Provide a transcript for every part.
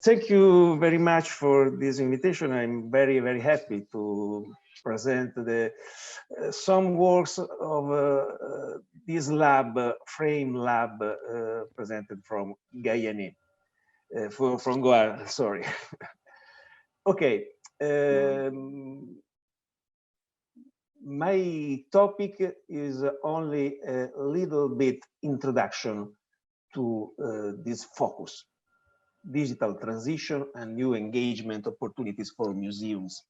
Thank you very much for this invitation. I'm very, very happy to present some works of this lab, frame lab, presented from Guyane, from Goa, sorry. Okay. My topic is only a little bit introduction to this focus: digital transition and new engagement opportunities for museums.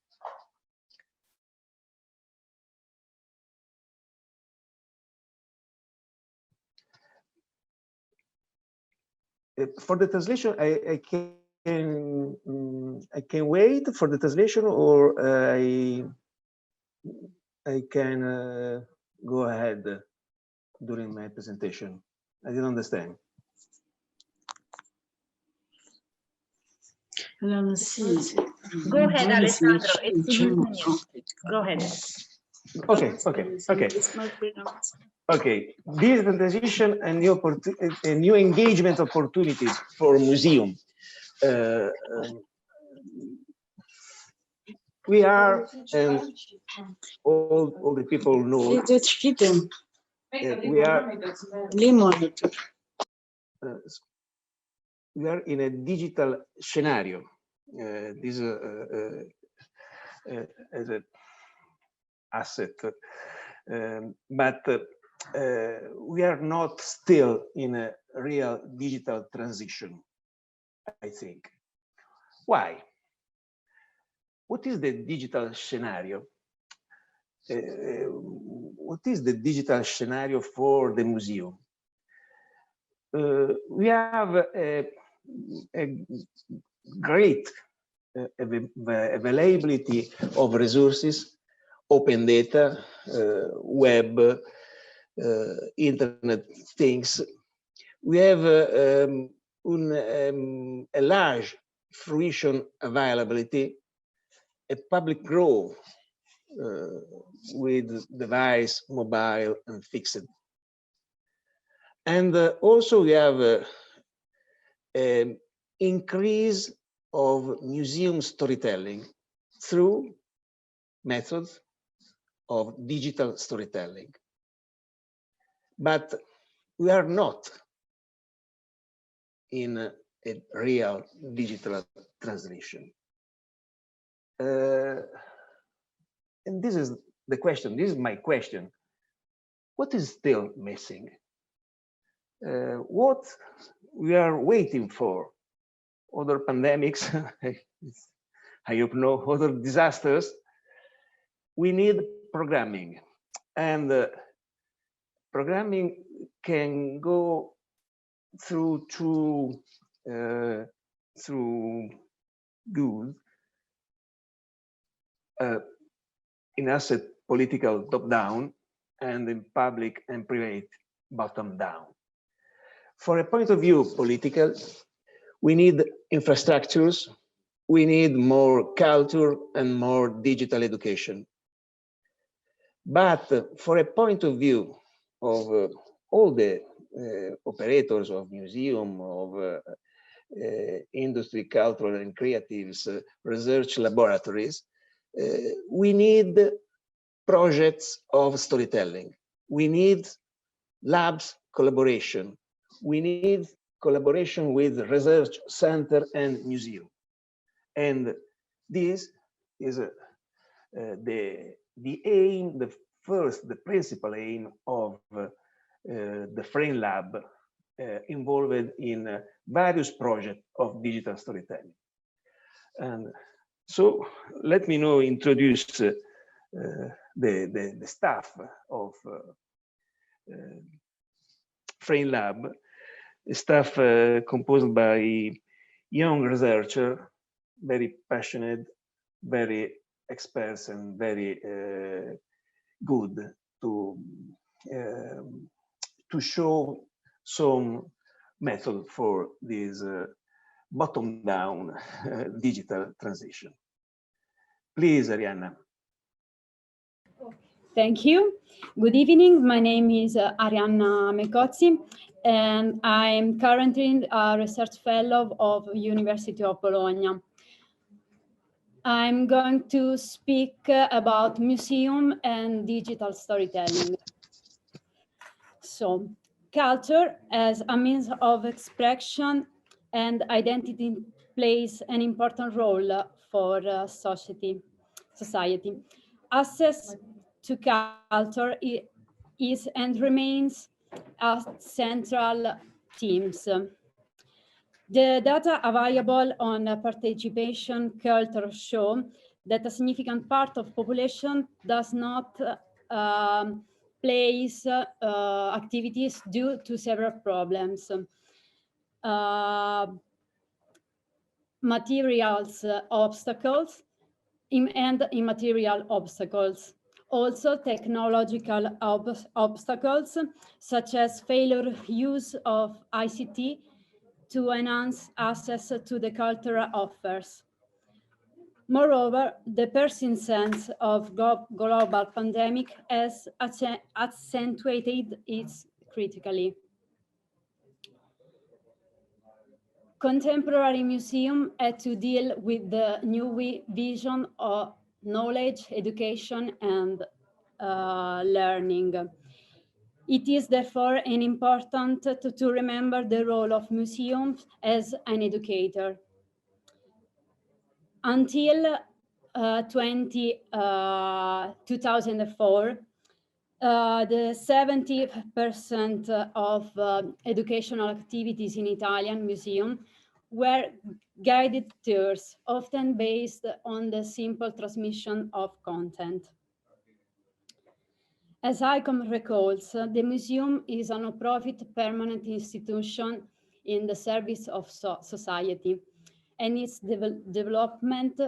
For the translation, I can wait for the translation, or I can go ahead during my presentation. I didn't understand. Go ahead, Alessandro. Go ahead. Okay. Okay, digital transition and new engagement opportunities for museum. We are, and all the people know, we are in a digital scenario. This as an asset, but we are not still in a real digital transition, I think. Why? What is the digital scenario? What is the digital scenario for the museum? We have a great availability of resources, open data, web, internet things. We have a large fruition availability, a public growth with device, mobile, and fixed. And also we have an increase of museum storytelling through methods of digital storytelling. But we are not in a real digital translation. And this is the question, this is my question. What is still missing? What we are waiting for? Other pandemics, I hope no other disasters. We need programming, and programming can go through good in asset political top-down, and in public and private bottom-down. For a point of view political, we need infrastructures, we need more culture and more digital education. But for a point of view of all the operators of museum, of industry, cultural and creatives, research laboratories, we need projects of storytelling. We need labs collaboration. We need collaboration with research center and museum. And this is the aim, the principal aim of the Frame Lab, involved in various projects of digital storytelling. And so let me now introduce the staff of Frame Lab, a staff composed by young researchers, very passionate, very experts, and very good to show some method for this bottom-down digital transition. Please, Arianna. Thank you. Good evening. My name is Arianna Mecozzi. and I'm currently a research fellow of University of Bologna. I'm going to speak about museum and digital storytelling. So, culture as a means of expression and identity plays an important role for society. Access to culture is and remains a central themes. The data available on participation culture show that a significant part of population does not place activities due to several problems. Materials obstacles and immaterial obstacles. Also technological obstacles such as failure use of ICT to enhance access to the cultural offers. Moreover, the persistence of global pandemic has accentuated it critically. Contemporary museum had to deal with the new vision of knowledge, education, and learning. It is therefore important to remember the role of museums as an educator. Until 2004, the 70% of educational activities in Italian museum were guided tours, often based on the simple transmission of content. As ICOM recalls, the museum is a non-profit permanent institution in the service of society, and its development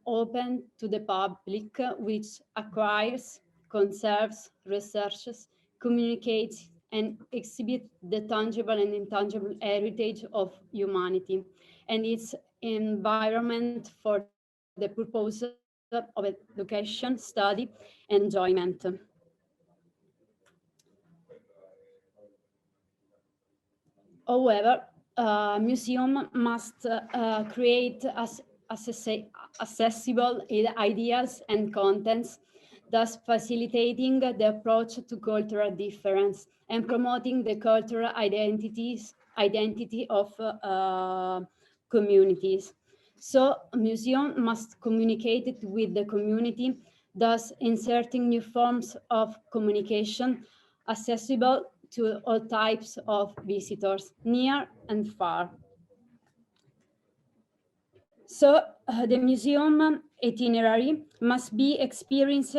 open to the public, which acquires, conserves, researches, communicates, and exhibits the tangible and intangible heritage of humanity and its environment for the purpose of education, study, and enjoyment. However, museum must create accessible ideas and contents, thus facilitating the approach to cultural difference and promoting the cultural identity of communities. So museum must communicate it with the community, thus inserting new forms of communication accessible to all types of visitors, near and far. So the museum itinerary must be experienced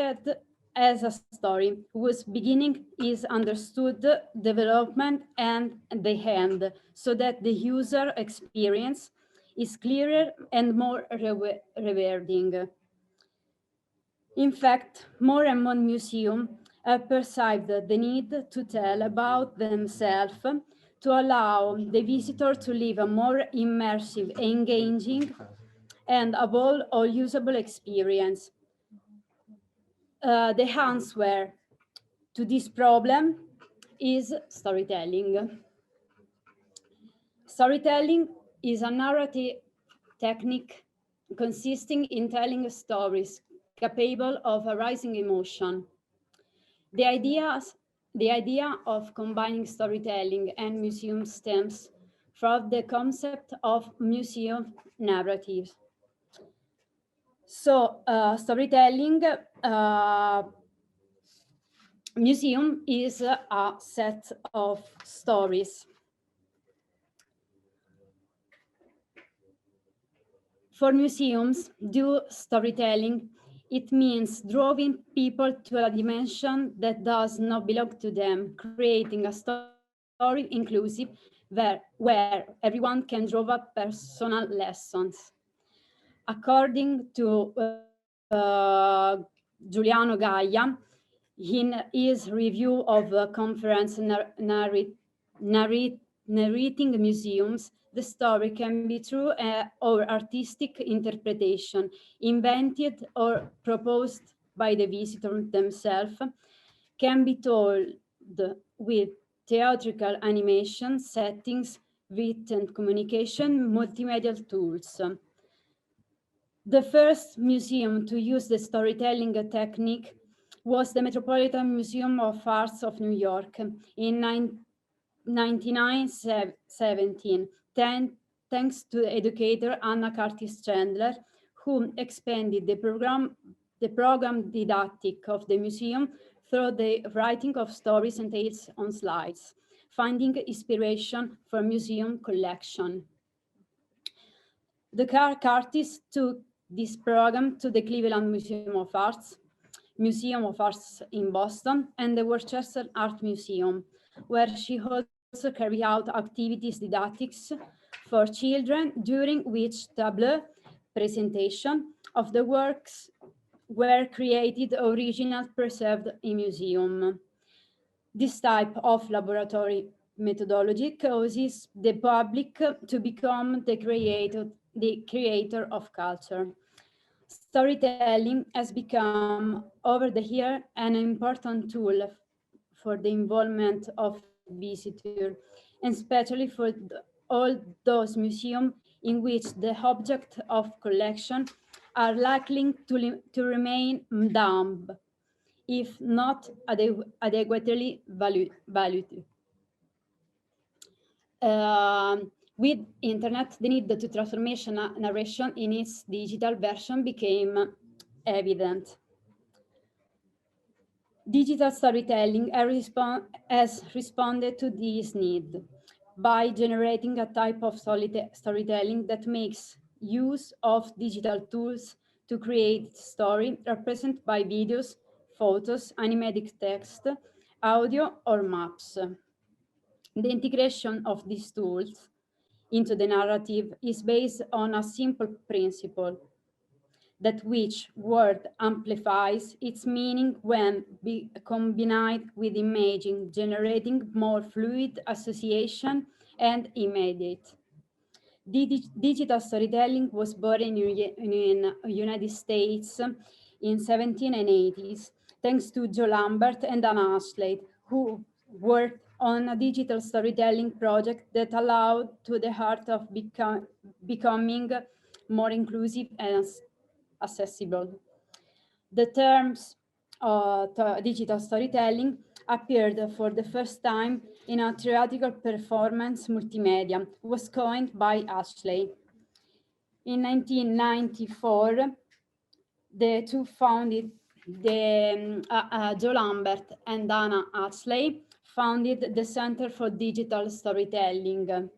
as a story whose beginning is understood, development, and the end, so that the user experience is clearer and more rewarding. In fact, more and more museums have perceived the need to tell about themselves to allow the visitor to live a more immersive, engaging, and above all usable experience. The answer to this problem is storytelling. Storytelling is a narrative technique consisting in telling stories capable of arousing emotion. The idea of combining storytelling and museum stems from the concept of museum narratives. So, storytelling museum is a set of stories. For museums, do storytelling, it means drawing people to a dimension that does not belong to them, creating a story inclusive where everyone can draw up personal lessons. According to Giuliano Gaia, in his review of conference narrating museums, the story can be true or artistic interpretation, invented or proposed by the visitor themselves, can be told with theatrical animation, settings, written communication, multimedia tools. The first museum to use the storytelling technique was the Metropolitan Museum of Arts of New York in 1917, thanks to educator Anna Curtis Chandler, who expanded the program didactic of the museum through the writing of stories and tales on slides, finding inspiration for museum collection. The Curtis took this program to the Cleveland Museum of Arts in Boston, and the Worcester Art Museum, where she also carried out activities didactics for children, during which tableau presentation of the works were created, original preserved in museum. This type of laboratory methodology causes the public to become the creator of culture. Storytelling has become, over the year, an important tool for the involvement of visitors, and especially for all those museums in which the object of collection are likely to remain dumb, if not adequately valued. With internet, the need to transformation narration in its digital version became evident. Digital storytelling has responded to this need by generating a type of storytelling that makes use of digital tools to create story represented by videos, photos, animated text, audio, or maps. The integration of these tools into the narrative is based on a simple principle, that which word amplifies its meaning when combined with imaging, generating more fluid association and immediate. Digital storytelling was born in United States in 1780s, thanks to Joe Lambert and Anna Ashley, who worked on a digital storytelling project that allowed to the art of becoming more inclusive and accessible. The terms digital storytelling appeared for the first time in a theatrical performance multimedia, was coined by Ashley. In 1994, the two founded, Joe Lambert and Anna Ashley founded the Center for Digital Storytelling,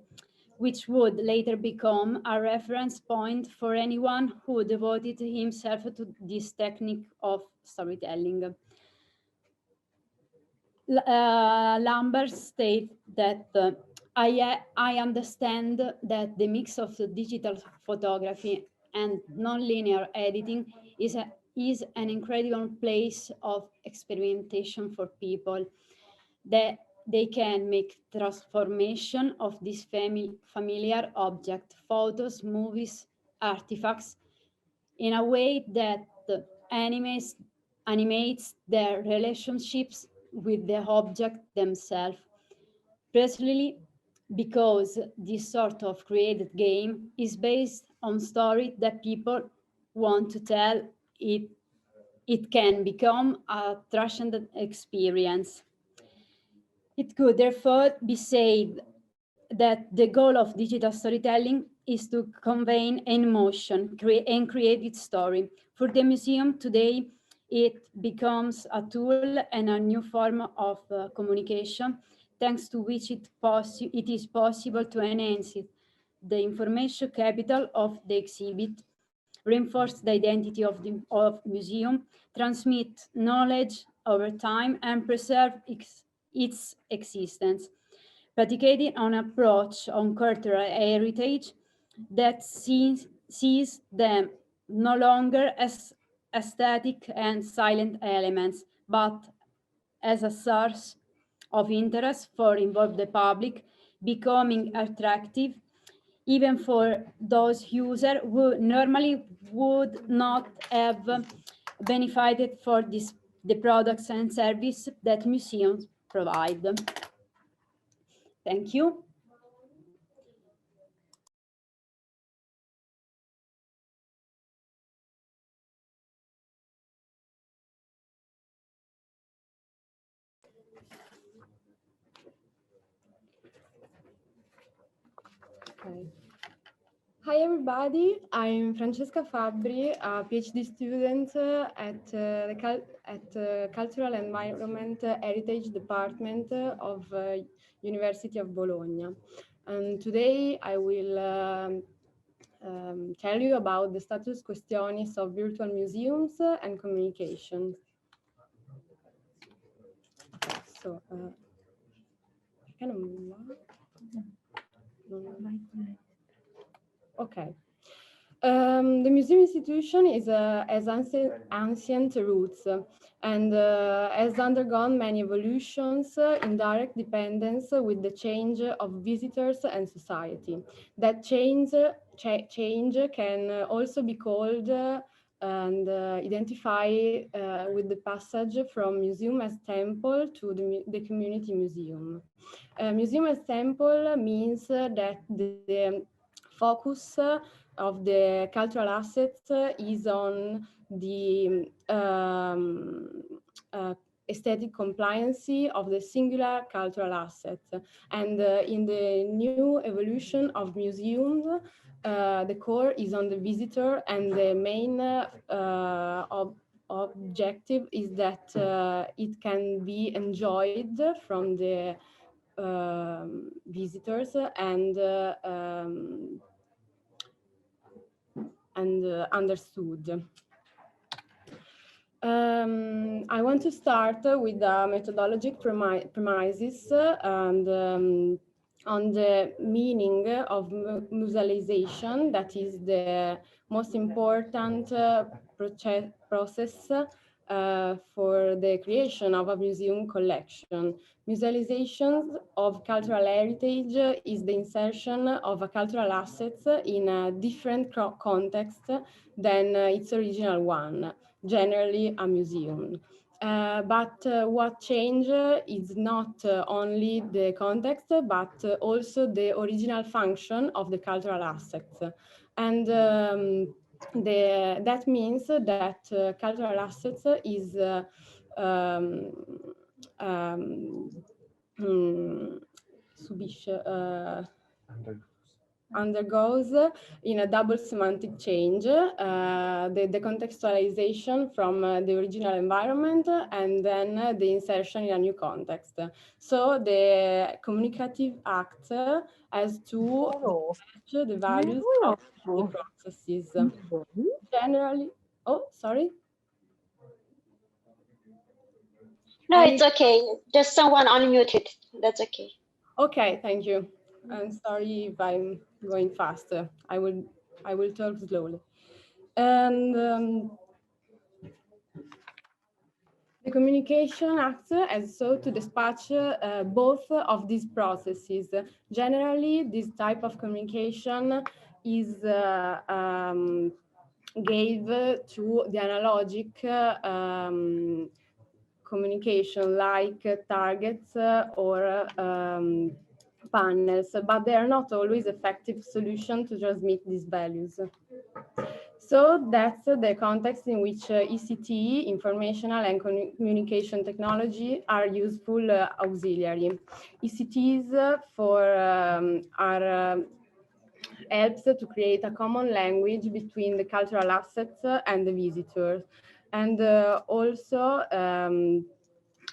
which would later become a reference point for anyone who devoted himself to this technique of storytelling. Lambert stated that I understand that the mix of digital photography and non-linear editing is an incredible place of experimentation for people, that they can make transformation of this familiar object, photos, movies, artifacts, in a way that animates their relationships with the object themselves. Precisely because this sort of created game is based on story that people want to tell, it can become a transcendent experience. It could therefore be said that the goal of digital storytelling is to convey an emotion and create its story. For the museum today, it becomes a tool and a new form of communication, thanks to which it is possible to enhance the information capital of the exhibit, reinforce the identity of the museum, transmit knowledge over time, and preserve its existence, predicated on an approach on cultural heritage that sees them no longer as static and silent elements, but as a source of interest for involved the public, becoming attractive even for those users who normally would not have benefited for the products and services that museums provide. Thank you. Okay. Hi everybody, I'm Francesca Fabbri, a PhD student at the Cultural Environment Heritage Department of University of Bologna. And today I will tell you about the status questionis of virtual museums and communications. So, okay. The museum institution has ancient roots and has undergone many evolutions in direct dependence with the change of visitors and society. That change can also be called and identify with the passage from museum as temple to the community museum. Museum as temple means that the focus of the cultural assets is on the aesthetic compliancy of the singular cultural asset. And in the new evolution of museums, the core is on the visitor, and the main objective is that it can be enjoyed from the visitors and understood. I want to start with the methodologic premises and on the meaning of musealization, that is the most important process for the creation of a museum collection. Musealization of cultural heritage is the insertion of a cultural asset in a different context than its original one, generally a museum. But what changes is not only the context, but also the original function of the cultural assets. And that means that cultural assets is undergoes in a double semantic change, the decontextualization from the original environment and then the insertion in a new context. So the communicative act has to match the values of the processes. Generally, oh, sorry. No, it's okay. Just someone unmuted. That's okay. Okay, thank you. I'm sorry if I'm going faster. I will talk slowly. And the Communication Act has sought to dispatch both of these processes. Generally, this type of communication is gave to the analogic communication like targets or panels, but they are not always effective solution to transmit these values. So that's the context in which ECT, informational and communication technology, are useful auxiliary. ECTs helps to create a common language between the cultural assets and the visitors, and also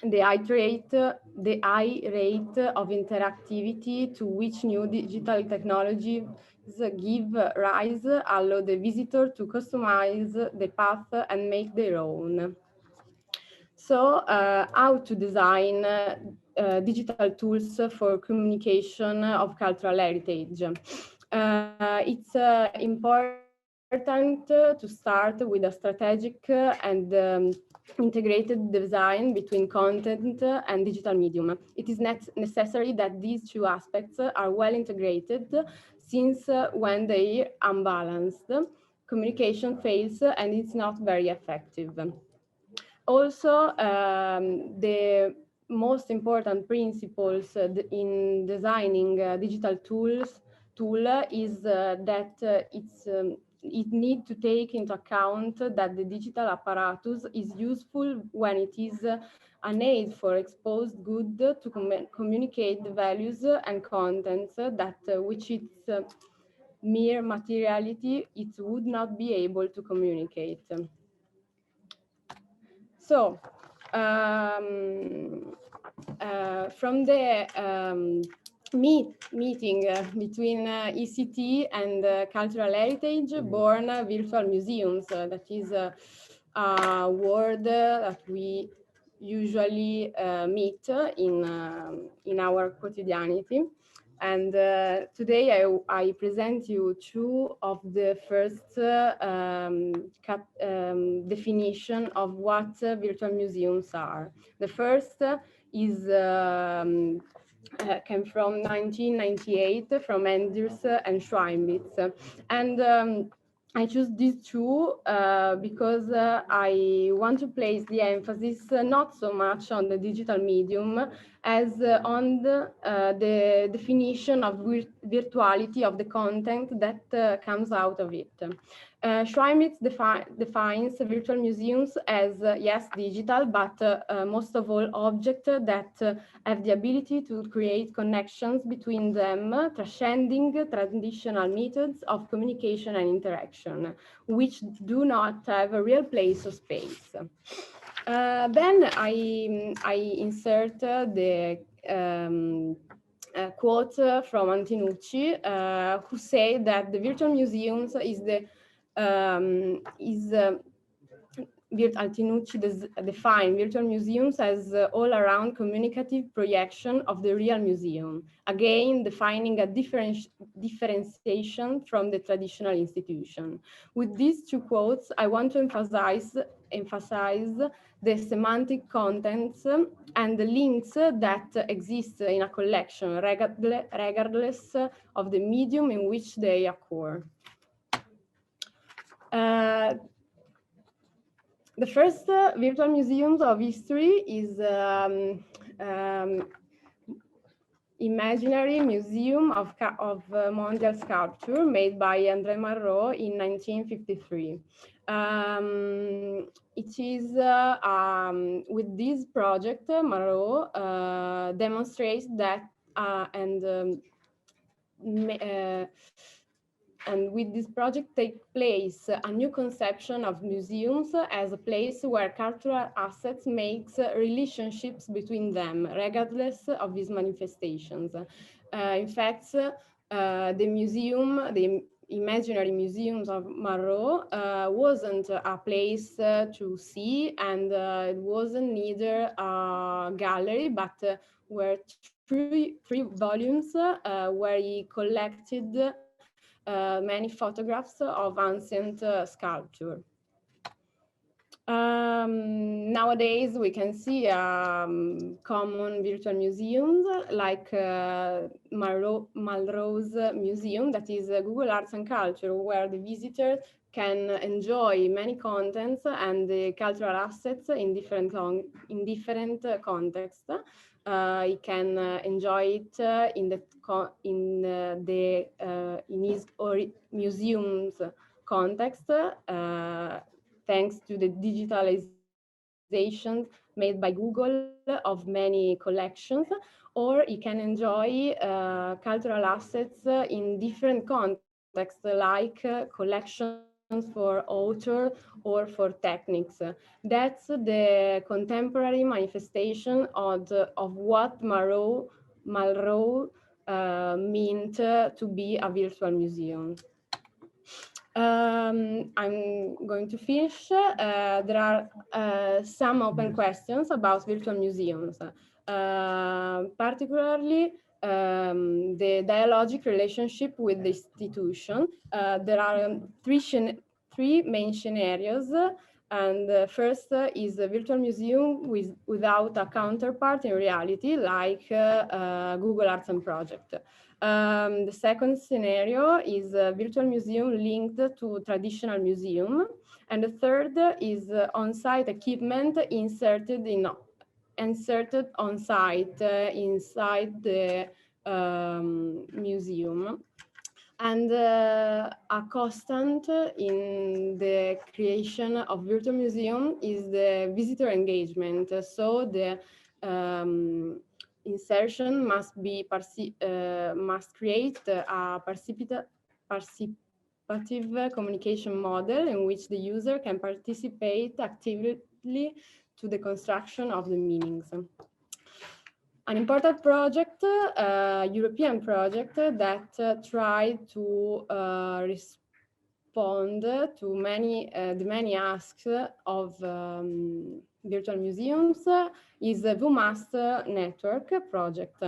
the high rate of interactivity to which new digital technologies give rise allow the visitor to customize the path and make their own. So how to design digital tools for communication of cultural heritage? It's important to start with a strategic and integrated design between content and digital medium. It is necessary that these two aspects are well integrated, since when they are unbalanced, communication fails and it's not very effective. Also, the most important principles in designing digital tool is that it needs to take into account that the digital apparatus is useful when it is an aid for exposed good to communicate the values and contents that which its mere materiality it would not be able to communicate. So from the meeting between ECT and cultural heritage, born virtual museums. That is a word that we usually meet in our quotidianity. And today I present you two of the first definition of what virtual museums are. The first is came from 1998 from Anders and Schweinbitz. And I choose these two because I want to place the emphasis not so much on the digital medium as on the definition of virtuality of the content that comes out of it. Schweinbitz defines virtual museums as, yes, digital, but most of all objects that have the ability to create connections between them, transcending traditional methods of communication and interaction, which do not have a real place or space. Then I insert the quote from Iannucci, who say that the virtual museums is the Iannucci define virtual museums as all-around communicative projection of the real museum, again defining a differentiation from the traditional institution. With these two quotes, I want to emphasize the semantic contents and the links that exist in a collection, regardless of the medium in which they occur. The first virtual museums of history is Imaginary Museum of Mondial Sculpture made by André Malraux in 1953. It is with this project, Malraux demonstrates that and with this project take place a new conception of museums as a place where cultural assets makes relationships between them, regardless of these manifestations. In fact, the imaginary museums of Malraux wasn't a place to see, and it wasn't neither a gallery, but were three volumes where he collected many photographs of ancient sculpture. Nowadays, we can see common virtual museums like Malraux's museum, that is Google Arts and Culture, where the visitor can enjoy many contents and the cultural assets in different contexts. He can enjoy it in his museum's context, thanks to the digitalization made by Google of many collections, or you can enjoy cultural assets in different contexts, like collections for author or for techniques. That's the contemporary manifestation of what Malraux meant to be a virtual museum. I'm going to finish. There are some open questions about virtual museums, particularly the dialogic relationship with the institution. There are three main scenarios, and first is a virtual museum without a counterpart in reality, like Google Arts and Project. The second scenario is a virtual museum linked to traditional museum. And the third is on-site equipment inserted in inserted on site inside the museum. And a constant in the creation of virtual museum is the visitor engagement. So the insertion must create a participative communication model in which the user can participate actively to the construction of the meanings. An important project, European project that tried to respond to the many asks of virtual museums is the VMAST network project.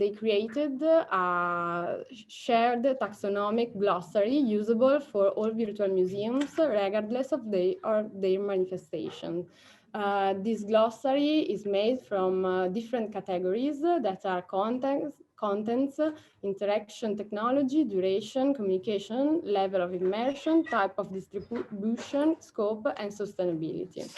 They created a shared taxonomic glossary usable for all virtual museums, regardless of their manifestation. This glossary is made from different categories that are contents, interaction technology, duration, communication, level of immersion, type of distribution, scope, and sustainability.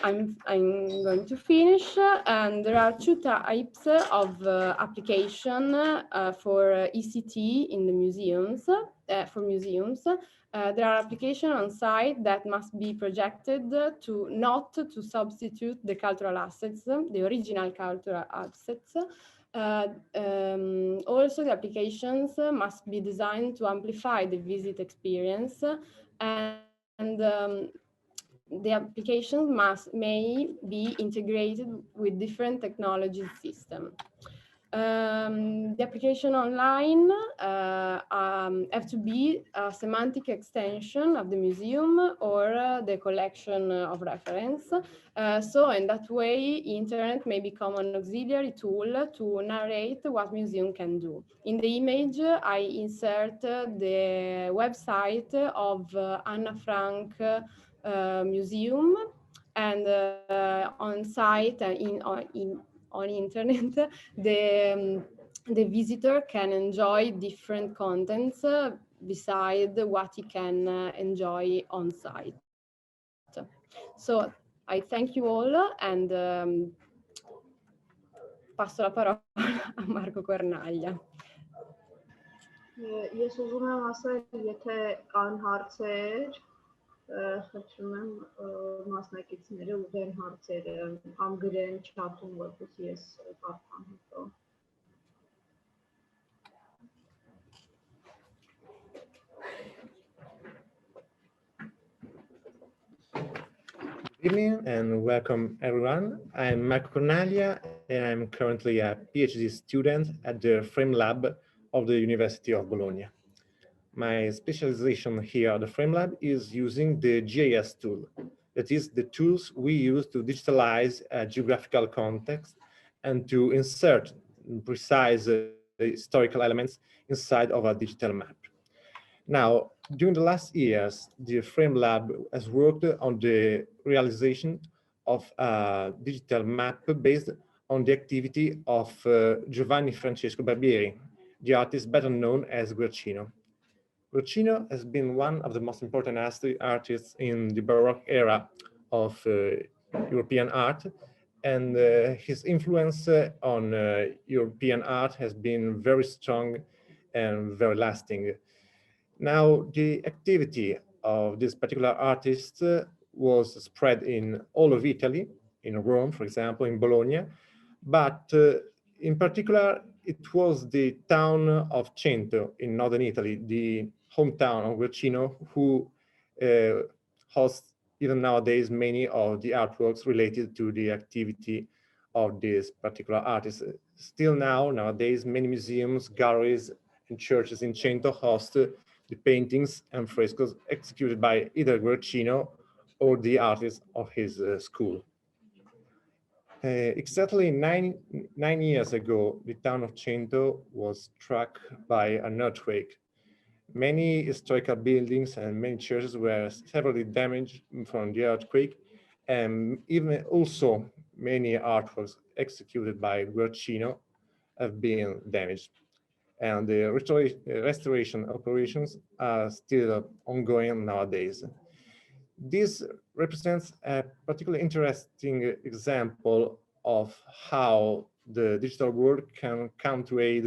I'm going to finish, and there are two types of application for ECT in the museums, for museums. There are applications on site that must be projected not to substitute the cultural assets, the original cultural assets. Also, the applications must be designed to amplify the visit experience, and the applications may be integrated with different technology systems. The application online have to be a semantic extension of the museum or the collection of reference. So in that way, internet may become an auxiliary tool to narrate what museum can do. In the image, I insert the website of Anna Frank museum, and on site on internet, the visitor can enjoy different contents beside what he can enjoy on site. So I thank you all, and passo la parola a Marco Cornaglia. Ես ուզում եմ ասել, եթե կան հարցեր, խնդրում եմ մասնակիցները ուղղեն հարցերը կամ գրեն չաթում, որպեսզի ես կարդամ հետո։ Good evening and welcome everyone. I'm Marco Cornaglia and I'm currently a PhD student at the Frame Lab of the University of Bologna. My specialization here at the Frame Lab is using the GIS tool. That is the tools we use to digitalize a geographical context and to insert precise historical elements inside of a digital map. Now, during the last years, the Frame Lab has worked on the realization of a digital map based on the activity of Giovanni Francesco Barbieri, the artist better known as Guercino. Guercino has been one of the most important artists in the Baroque era of European art, and his influence on European art has been very strong and very lasting. Now, the activity of this particular artist was spread in all of Italy, in Rome, for example, in Bologna, but in particular, it was the town of Cento in northern Italy, the hometown of Guercino, who hosts even nowadays many of the artworks related to the activity of this particular artist. Still nowadays, many museums, galleries, and churches in Cento host the paintings and frescoes executed by either Guercino or the artists of his school. Exactly nine years ago, the town of Cento was struck by an earthquake. Many historical buildings and many churches were severely damaged from the earthquake, and even also many artworks executed by Guercino have been damaged. And the restoration operations are still ongoing nowadays. This represents a particularly interesting example of how the digital world can come to aid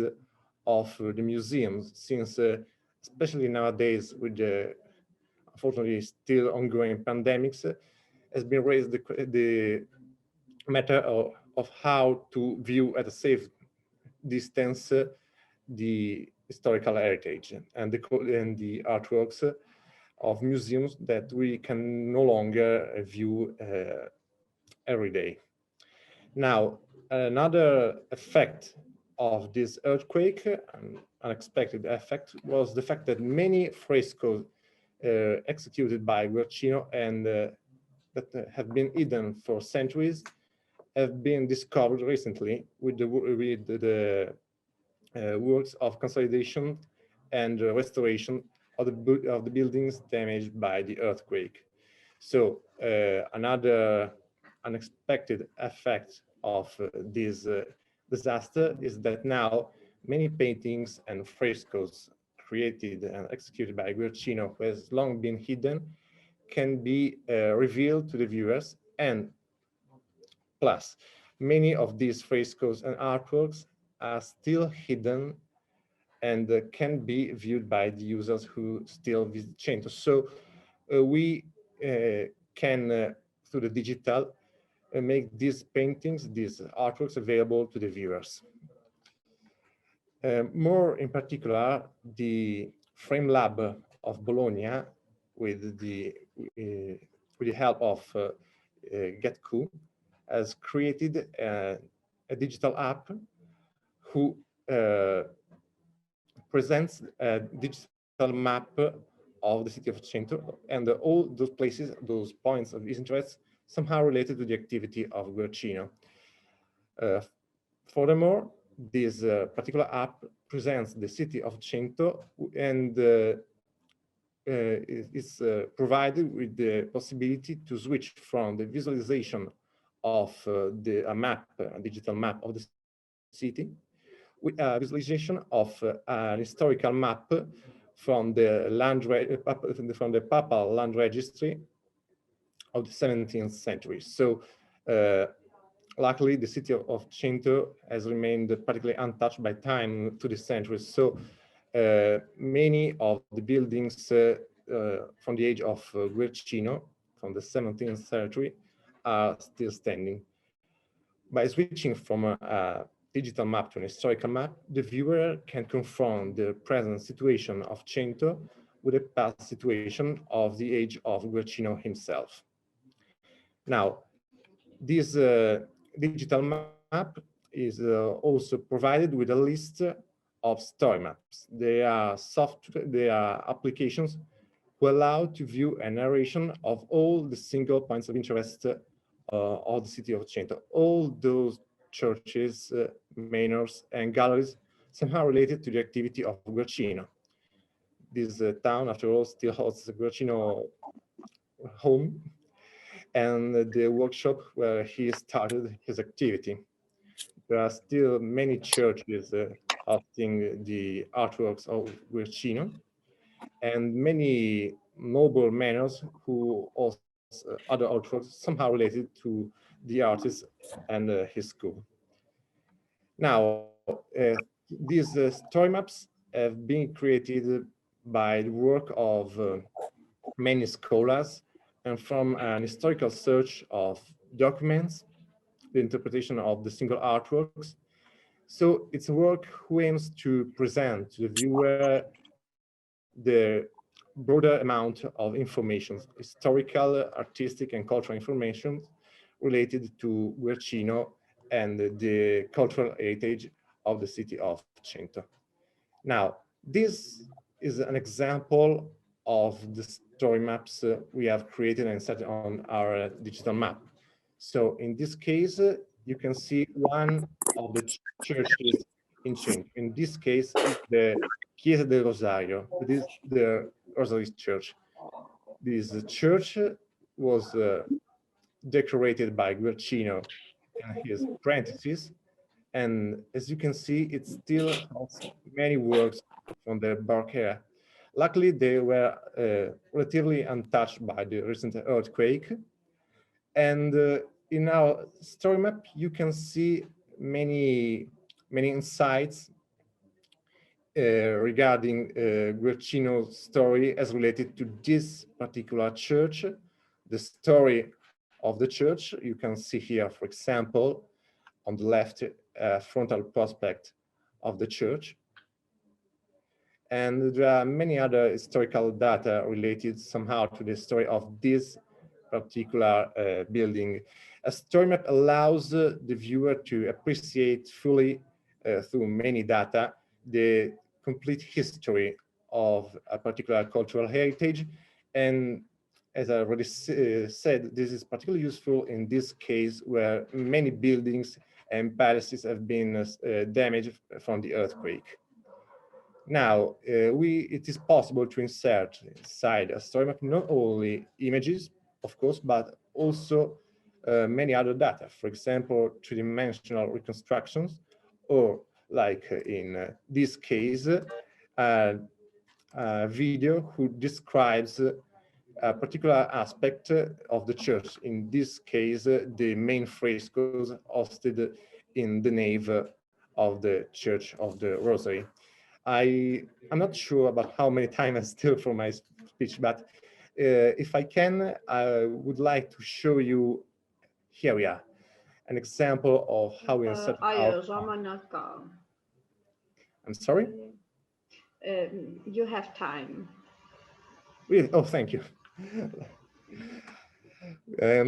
of the museums, since especially nowadays with the unfortunately still ongoing pandemics, has been raised the matter of how to view at a safe distance the historical heritage and the artworks of museums that we can no longer view every day. Now, another effect of this earthquake, an unexpected effect, was the fact that many frescoes executed by Guercino and that have been hidden for centuries have been discovered recently with the works of consolidation and restoration of the buildings damaged by the earthquake. So another unexpected effect of this disaster is that now many paintings and frescoes created and executed by Guercino, who has long been hidden, can be revealed to the viewers. And plus, many of these frescoes and artworks are still hidden and can be viewed by the users who still visit Cento. So we can, through the digital, make these paintings, these artworks available to the viewers. More in particular, the Frame Lab of Bologna, with the help of GetQ, has created a digital app who presents a digital map of the city of Cento and all those places, those points of interest, somehow related to the activity of Guercino. Furthermore, this particular app presents the city of Cento and is provided with the possibility to switch from the visualization of a digital map of the city, with a visualization of an historical map from the Papal Land Registry of the 17th century. So luckily, the city of Cento has remained particularly untouched by time through the centuries. So many of the buildings from the age of Guercino, from the 17th century, are still standing. By switching from a digital map to an historical map, the viewer can confront the present situation of Cento with the past situation of the age of Guercino himself. Now, this digital map is also provided with a list of story maps. They are applications who allow to view a narration of all the single points of interest of the city of Cento, all those churches, manors, and galleries somehow related to the activity of Guercino. This town, after all, still hosts the Guercino home and the workshop where he started his activity. There are still many churches hosting the artworks of Guercino, and many noble manors who also other artworks somehow related to the artist and his school. Now, these story maps have been created by the work of many scholars and from an historical search of documents, the interpretation of the single artworks. So it's a work who aims to present to the viewer the broader amount of information, historical, artistic, and cultural information related to Guercino and the cultural heritage of the city of Cento. Now, this is an example of the story maps we have created and set on our digital map. So in this case, you can see one of the churches in Cento. In this case, the Chiesa del Rosario. It is the Rosary Church. This church was decorated by Guercino and his apprentices. And as you can see, it still has many works from the Baroque era. Luckily, they were relatively untouched by the recent earthquake. And in our story map, you can see many insights regarding Guercino's story as related to this particular church. The story of the church, you can see here, for example, on the left, frontal prospect of the church. And there are many other historical data related somehow to the story of this particular building. A story map allows the viewer to appreciate fully through many data the complete history of a particular cultural heritage. And as I already said, this is particularly useful in this case where many buildings and palaces have been damaged from the earthquake. Now, it is possible to insert inside a story map not only images, of course, but also many other data. For example, three-dimensional reconstructions, or like in this case, a video who describes a particular aspect of the church. In this case, the main frescoes hosted in the nave of the Church of the Rosary. I'm not sure about how many time I steal from my speech, but if I can, I would like to show you, here we are, an example of how we insert I'm sorry? You have time. Really? Oh, thank you.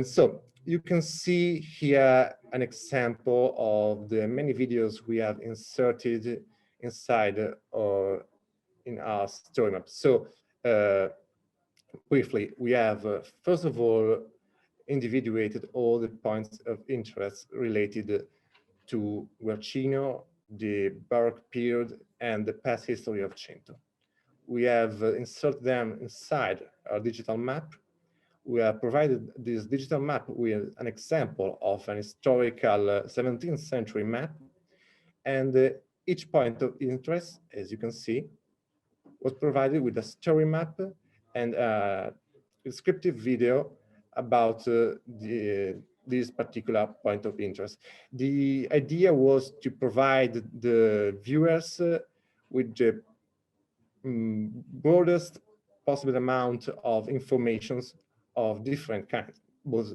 So you can see here an example of the many videos we have inserted inside or in our story map. So briefly, we have first of all individuated all the points of interest related to Guercino, the Baroque period, and the past history of Cento. We have inserted them inside our digital map. We have provided this digital map with an example of an historical 17th century map. And each point of interest, as you can see, was provided with a story map and a descriptive video about this particular point of interest. The idea was to provide the viewers with the broadest possible amount of information of different kinds, both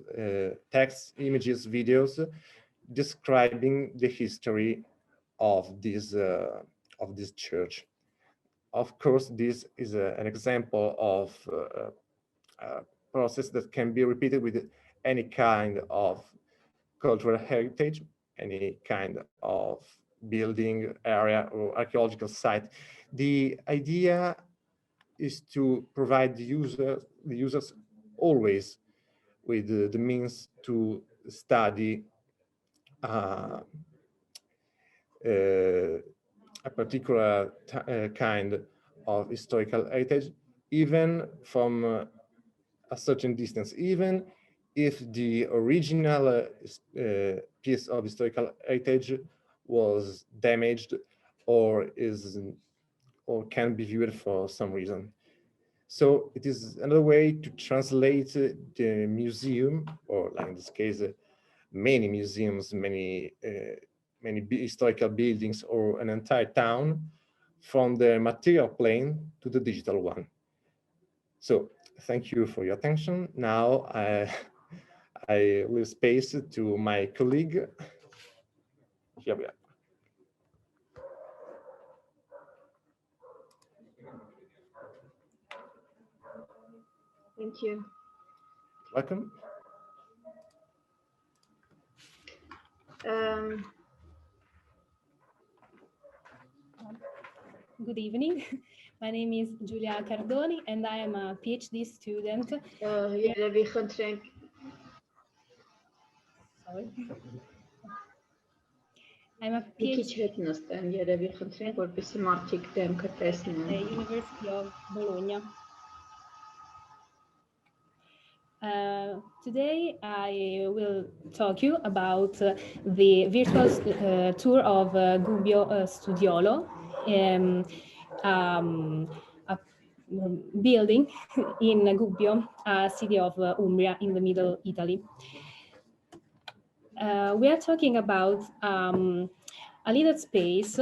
text, images, videos, describing the history of this church. Of course, this is an example of a process that can be repeated with any kind of cultural heritage, any kind of building area or archaeological site. The idea is to provide the users always with the means to study a particular kind of historical heritage, even from a certain distance, even if the original piece of historical heritage was damaged or can be viewed for some reason. So it is another way to translate the museum, or like in this case, many museums, many historical buildings, or an entire town, from the material plane to the digital one. So thank you for your attention. Now I leave space to my colleague. Here we are. Thank you. Welcome. Good evening. My name is Giulia Cardoni, and I am a PhD student. Sorry. I'm a PhD at the University of Bologna. Today I will talk you about the virtual tour of Gubbio Studiolo, a building in Gubbio, a city of Umbria in the middle Italy. We are talking about a little space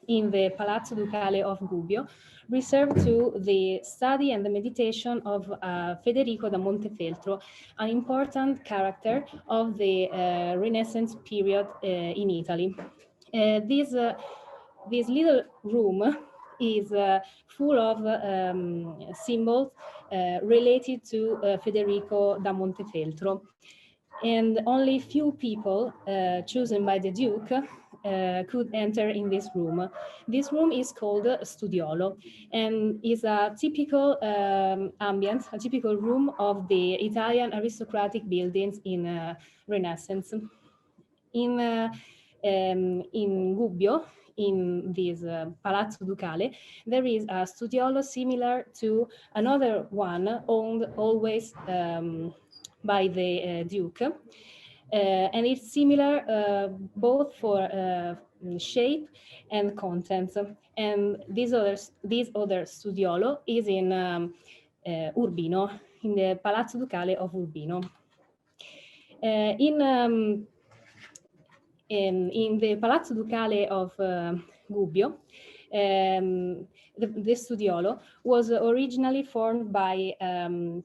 in the Palazzo Ducale of Gubbio, reserved to the study and the meditation of Federico da Montefeltro, an important character of the Renaissance period in Italy. This little room is full of symbols related to Federico da Montefeltro. And only few people chosen by the Duke could enter in this room. This room is called Studiolo and is a typical ambience, a typical room of the Italian aristocratic buildings in Renaissance. In Gubbio, in this Palazzo Ducale, there is a studiolo similar to another one owned always by the Duke. And it's similar both for shape and content. And this other studiolo is in Urbino, in the Palazzo Ducale of Urbino. In the Palazzo Ducale of Gubbio, the studiolo was originally formed by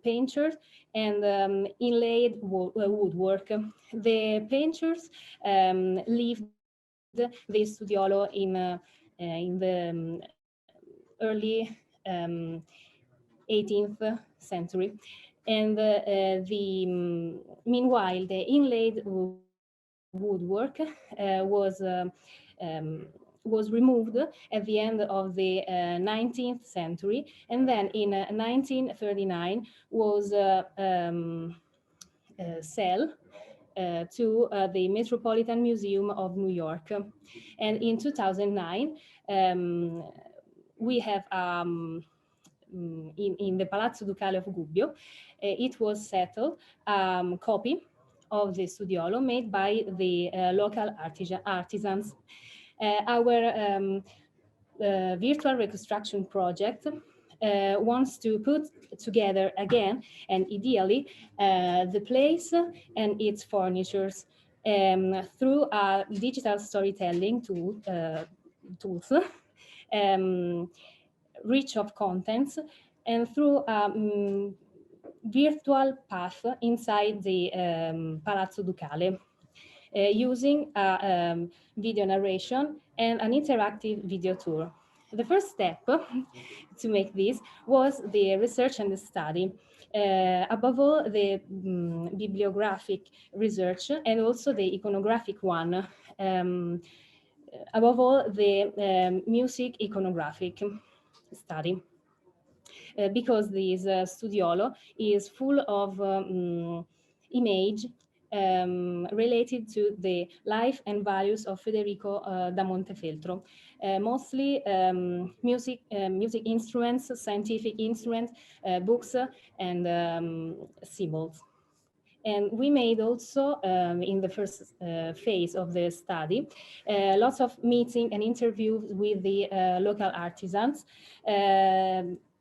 painters and inlaid woodwork. The painters lived the studiolo in the early 18th century, and meanwhile the inlaid woodwork was removed at the end of the 19th century, and then in 1939 was sold to the Metropolitan Museum of New York. And in 2009, we have in the Palazzo Ducale of Gubbio, it was settled copy of the studiolo made by the local artisans. Our virtual reconstruction project wants to put together again, and ideally, the place and its furnitures through a digital storytelling tools, rich of contents, and through a virtual path inside the Palazzo Ducale, using a video narration and an interactive video tour. The first step to make this was the research and the study. Above all, the bibliographic research and also the iconographic one. Above all, the music iconographic study. Because this studiolo is full of image related to the life and values of Federico da Montefeltro, mostly music instruments, scientific instruments, books, and symbols. And we made also, in the first phase of the study, lots of meetings and interviews with the local artisans,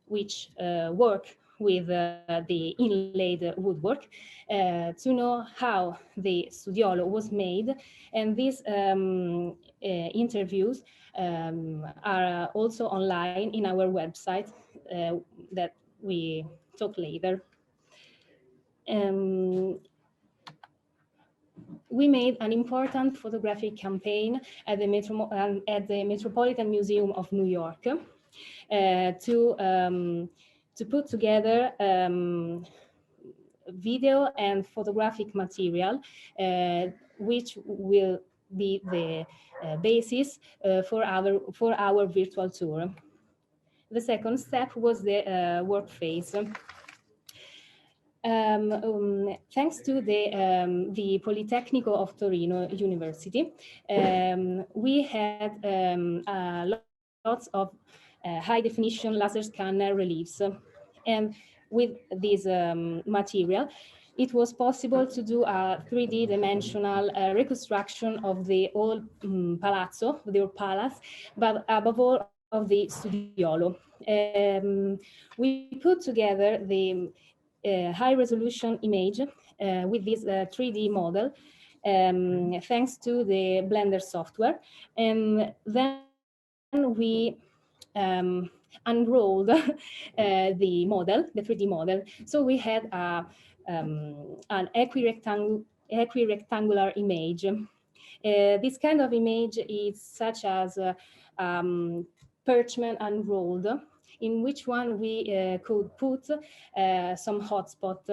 which work with the inlaid woodwork, to know how the studiolo was made. And these interviews are also online in our website that we talk later. We made an important photographic campaign at the Metropolitan Museum of New York to put together video and photographic material, which will be the basis for our virtual tour. The second step was the work phase. Thanks to the Politecnico of Torino University, we had lots of high-definition laser scanner reliefs. And with this material, it was possible to do a 3D dimensional reconstruction of the old palazzo, the old palace, but above all of the studiolo. We put together the high resolution image with this 3D model thanks to the Blender software. And then we unrolled the model, the 3D model. So we had an equirectangular image. This kind of image is such as parchment unrolled, in which one we could put some hotspot.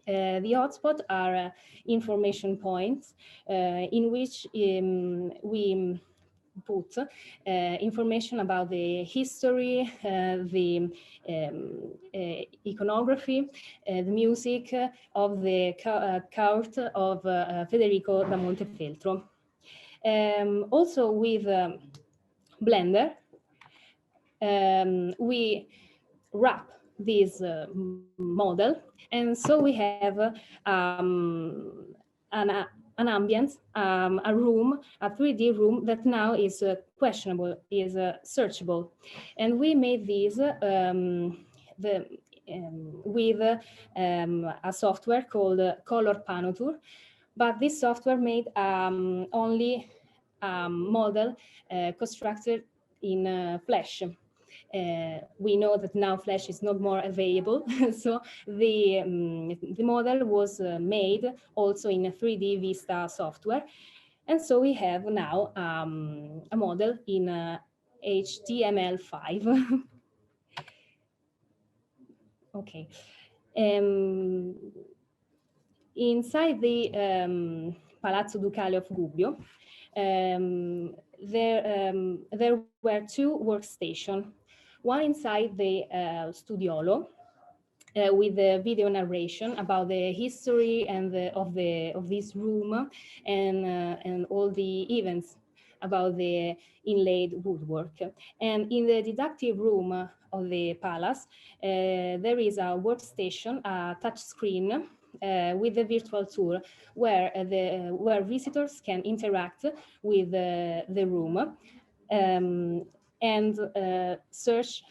The hotspot are information points in which we put information about the history, the iconography, the music of the court of Federico da Montefeltro. Also with Blender, we wrap this model, and so we have an ambience, a room, a 3D room that now is questionable, is searchable. And we made this with a software called Color Panotour, but this software made only a model constructed in Flash. We know that now Flash is not more available, so the model was made also in a 3D Vista software. And so we have now a model in HTML5. Okay. Inside the Palazzo Ducale of Gubbio, there were two workstations. One inside the studiolo with the video narration about the history and of this room and all the events about the inlaid woodwork. And in the deductive room of the palace, there is a workstation, a touch screen with the virtual tour where visitors can interact with the room and search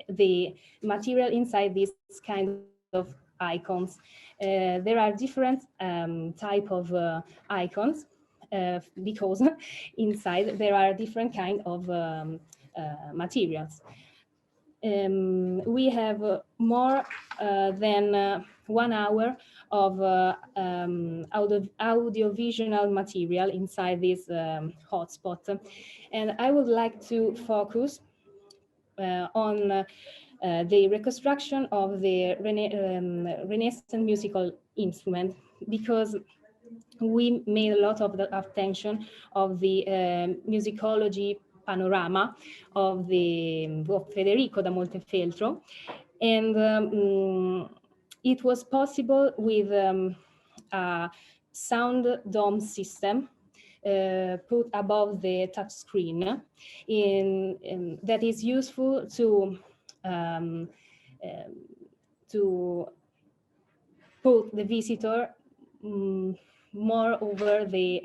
the material inside this kind of icons. There are different type of icons because inside there are different kind of materials. We have more than 1 hour of audiovisual material inside this hotspot. And I would like to focus on the reconstruction of the Renaissance musical instrument, because we made a lot of attention of the musicology panorama of Federico da Montefeltro, and it was possible with a sound dome system put above the touch screen that is useful to put the visitor more over the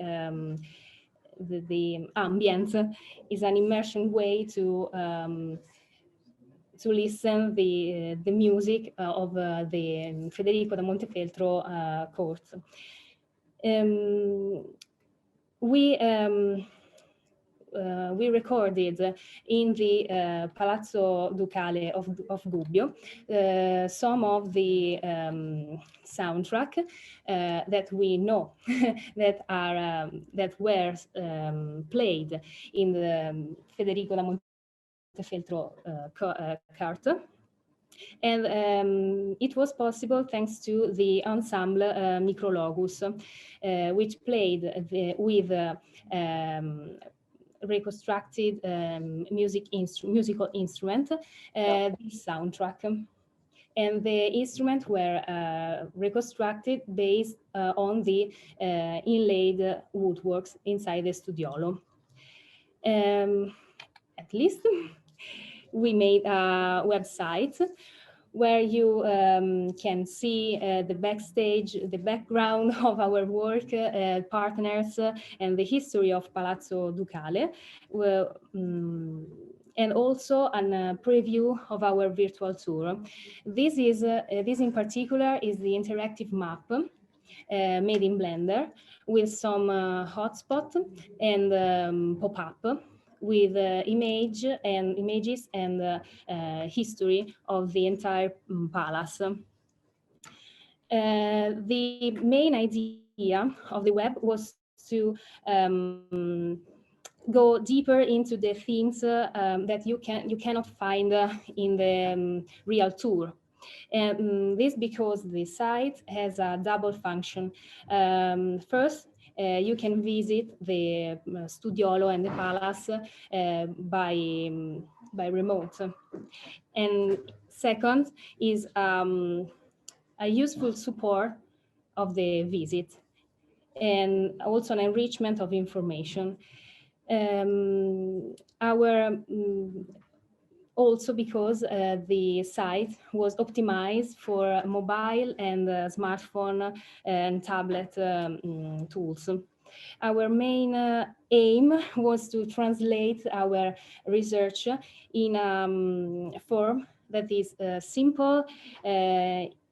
ambience. Is an immersion way to listen the music of the Federico da Montefeltro court. We recorded in the Palazzo Ducale of Gubbio some of the soundtrack that we know that were played in the Federico da Montefeltro court. And it was possible thanks to the ensemble Micrologus, which played with reconstructed musical instrument, this soundtrack. And the instruments were reconstructed based on the inlaid woodworks inside the studiolo. At least we made a website where you can see the backstage, the background of our work, partners, and the history of Palazzo Ducale. Well, and also a preview of our virtual tour. This in particular is the interactive map made in Blender with some hotspot and pop-up with images and history of the entire palace. The main idea of the web was to go deeper into the things that you cannot find in the real tour. And this because the site has a double function. First, you can visit the studiolo and the palace by remote. And second is a useful support of the visit and also an enrichment of information. Also because the site was optimized for mobile and smartphone and tablet tools. Our main aim was to translate our research in a form that is simple,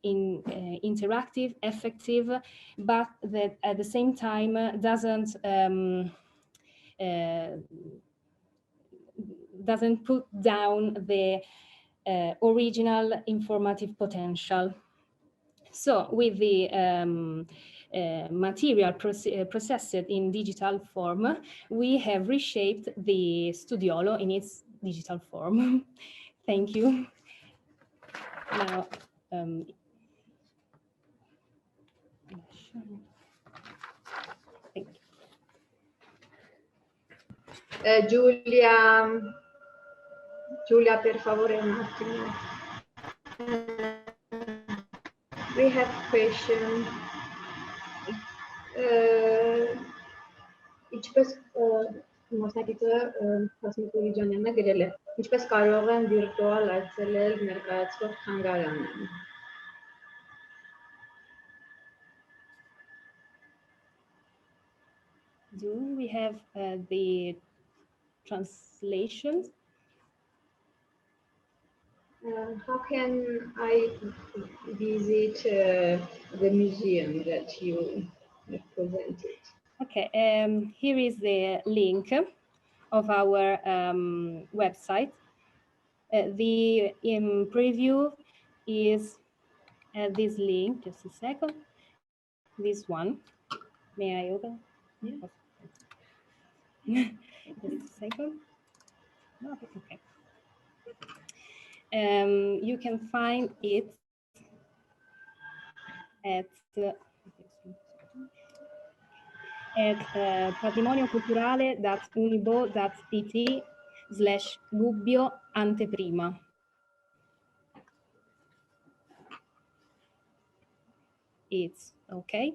interactive, effective, but that at the same time doesn't put down the original informative potential. So with the material processed in digital form, we have reshaped the studiolo in its digital form. Thank you. Now, thank you. Giulia, per favore, un attimo. We have question. Ինչպես մասնակիցը հասնիկների ջանյանը գրել է, ինչպես կարող են վիրտուալ այցելել ներկայացվող թանգարանը։ Do we have the translations? How can I visit the museum that you presented? Okay, here is the link of our website. The preview is this link, just a second, this one. May I open? Yeah. Just a second. Okay. You can find it at patrimonioculturale.unibo.it/gubbio anteprima. It's okay.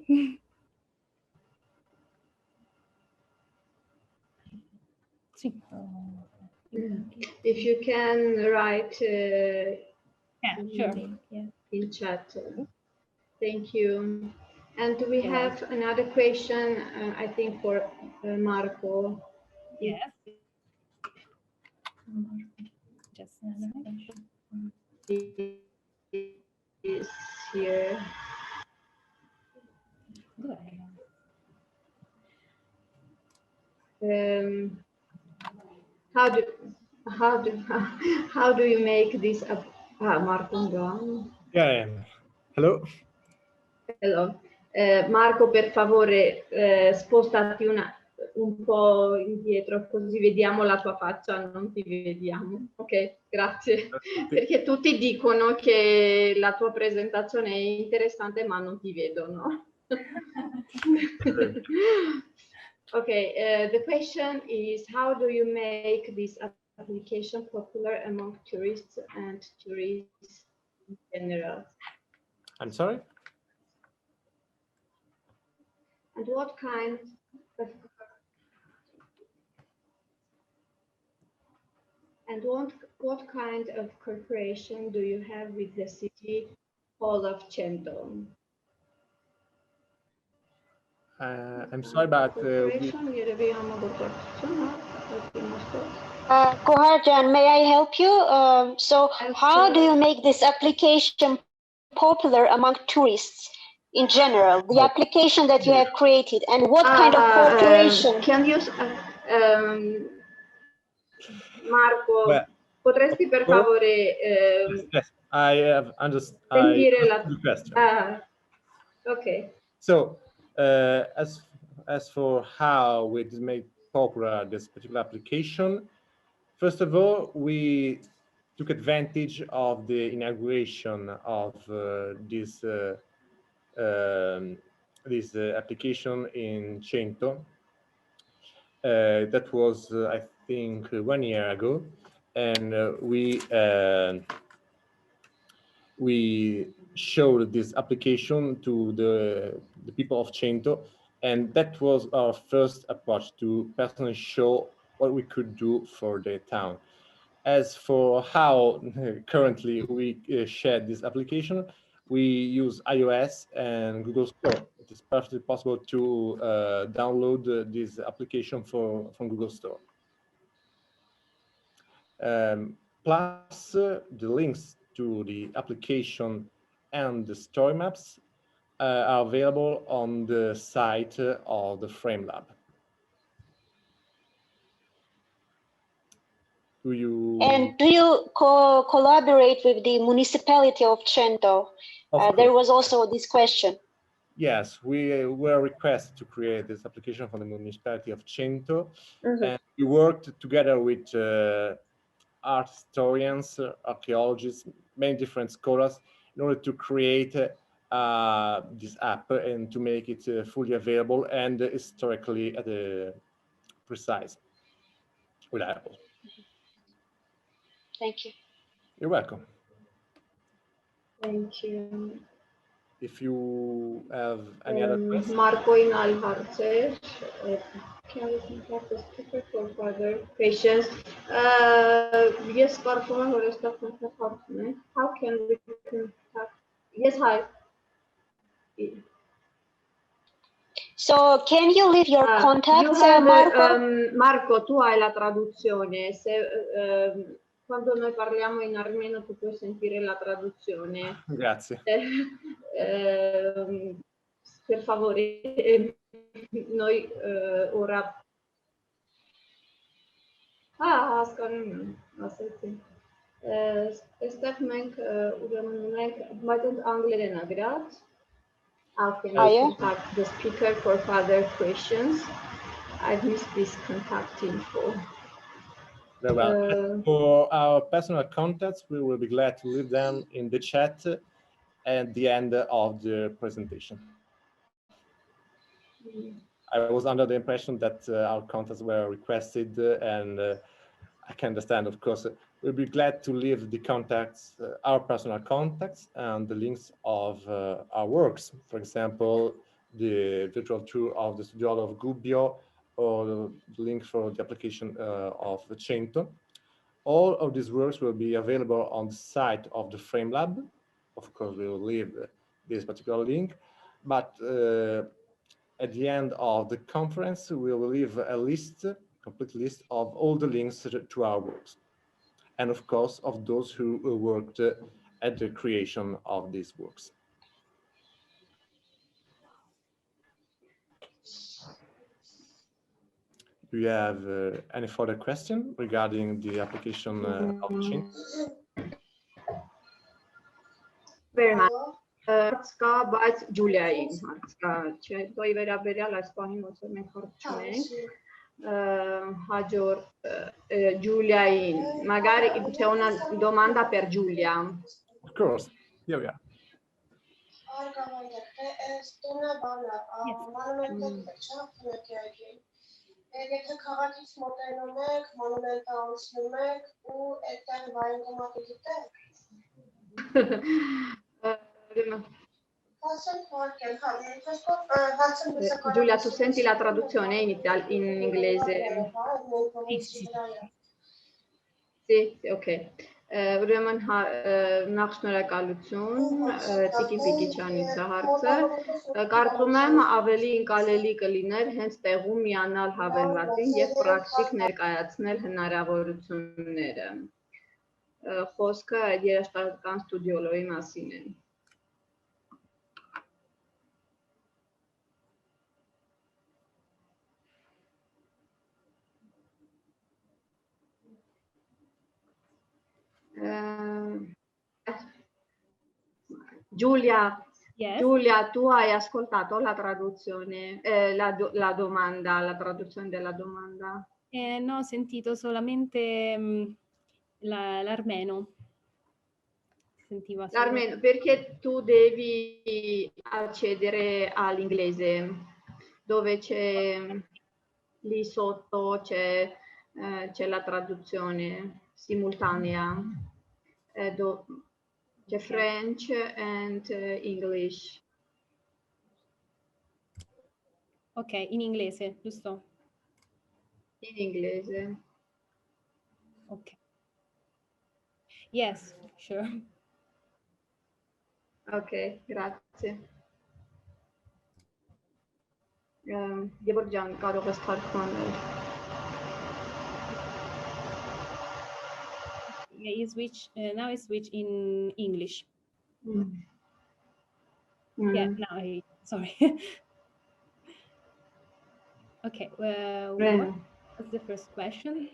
If you can write yeah, sure. in chat. Thank you. And we have another question, I think, for Marco. Yes. Just is here. How do you make this up? Marco, go on. Yeah. Hello. Hello. Marco, per favore, spostati un po' indietro, così vediamo la tua faccia, non ti vediamo. Ok, grazie. Perché tutti dicono che la tua presentazione è interessante, ma non ti vedono. Okay, the question is, how do you make this application popular among tourists and tourists in general? I'm sorry? And what kind of cooperation do you have with the city hall of Cento? I'm sorry, but Koharjan, may I help you? So how do you make this application popular among tourists in general? The application that you have created, and what kind of cooperation? Can you, Marco, potresti per favore yes, I have understood the question. Okay. So, as for how we made popular this particular application, first of all, we took advantage of the inauguration of this application in Cento. That was, I think, 1 year ago, and we showed this application to the people of Cento, and that was our first approach to personally show what we could do for the town. As for how currently we share this application, we use iOS and Google Store. It is perfectly possible to download this application from Google Store. Plus, the links to the application and the story maps are available on the site of the Frame Lab. Do you collaborate with the municipality of Cento? There was also this question. Yes, we were requested to create this application for the municipality of Cento, and we worked together with art historians, archaeologists, many different scholars in order to create this app and to make it fully available and historically precise, reliable. Thank you. You're welcome. Thank you. If you have any other questions. Marco in Alharce, can we contact the speaker for further questions? Yes, how can we contact? Yes, hi. So can you leave your contacts, Marco? Marco, tu hai la traduzione. Quando noi parliamo in armeno tu puoi sentire la traduzione. Grazie. Per favore, noi ora... ասեցին։ Այստեղ մենք ուրեմն ունենք մայթունդ անգլերեն ագրած. How can you contact the speaker for further questions? I've missed this contact info. Very well. For our personal contacts, we will be glad to leave them in the chat at the end of the presentation. I was under the impression that our contacts were requested, and I can understand, of course. We'll be glad to leave the contacts, our personal contacts, and the links of our works. For example, the virtual tour of the Studiolo of Gubbio, or the link for the application of Cento. All of these works will be available on the site of the Frame Lab. Of course, we will leave this particular link, but at the end of the conference, we will leave a list, complete list of all the links to our works, and of course of those who worked at the creation of these works. Do you have any further question regarding the application of Cento? Very much. Կա, բայց Ջուլիային հարց կա, Չենտոյի վերաբերյալ այս պահին ոնց որ մենք հարց չունենք, հաջորդ Ջուլիային, magari c'è una domanda per Giulia. Of course, here we are. Եթե քաղաքից մոտենում եք, մոնումենտը անցնում եք ու այդտեղ վայնկոմատը գիտեք։ Giulia, tu senti la traduzione in inglese? Sì, ok. Ուրեմն նախ շնորհակալություն Տիկին Պիկիչյանից հարցը կարծում եմ ավելի ընկալելի կլիներ հենց տեղում միանալ հավելվածին եւ պրակտիկ ներկայացնել հնարավորությունները խոսքը այդ երաժշտական ստուդիոլոյի մասին է Giulia, Yes. Giulia, tu hai ascoltato la traduzione, la domanda, la traduzione della domanda? No, ho sentito solamente l'armeno. Sentiva solo... L'armeno, perché tu devi accedere all'inglese, dove c'è lì sotto c'è la traduzione simultanea. C'è French and English. Ok, in inglese, giusto? In inglese. Ok. Yes, sure. Ok, grazie. Georgian, կարող ես թարգմանել։ Yeah, you switch, now I switch in English. Yeah, now I, sorry. Okay, well, what's the first question?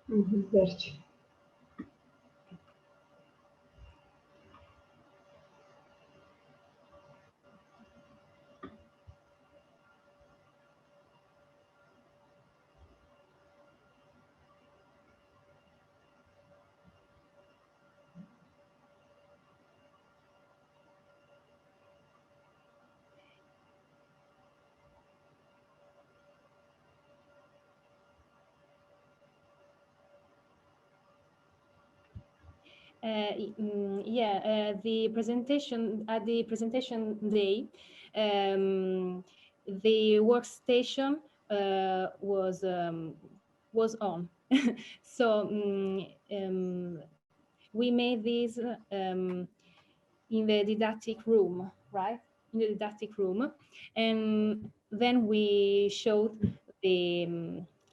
Վերջ։ The presentation at the presentation day, the workstation was on. So we made this in the didactic room, right? In the didactic room, and then we showed the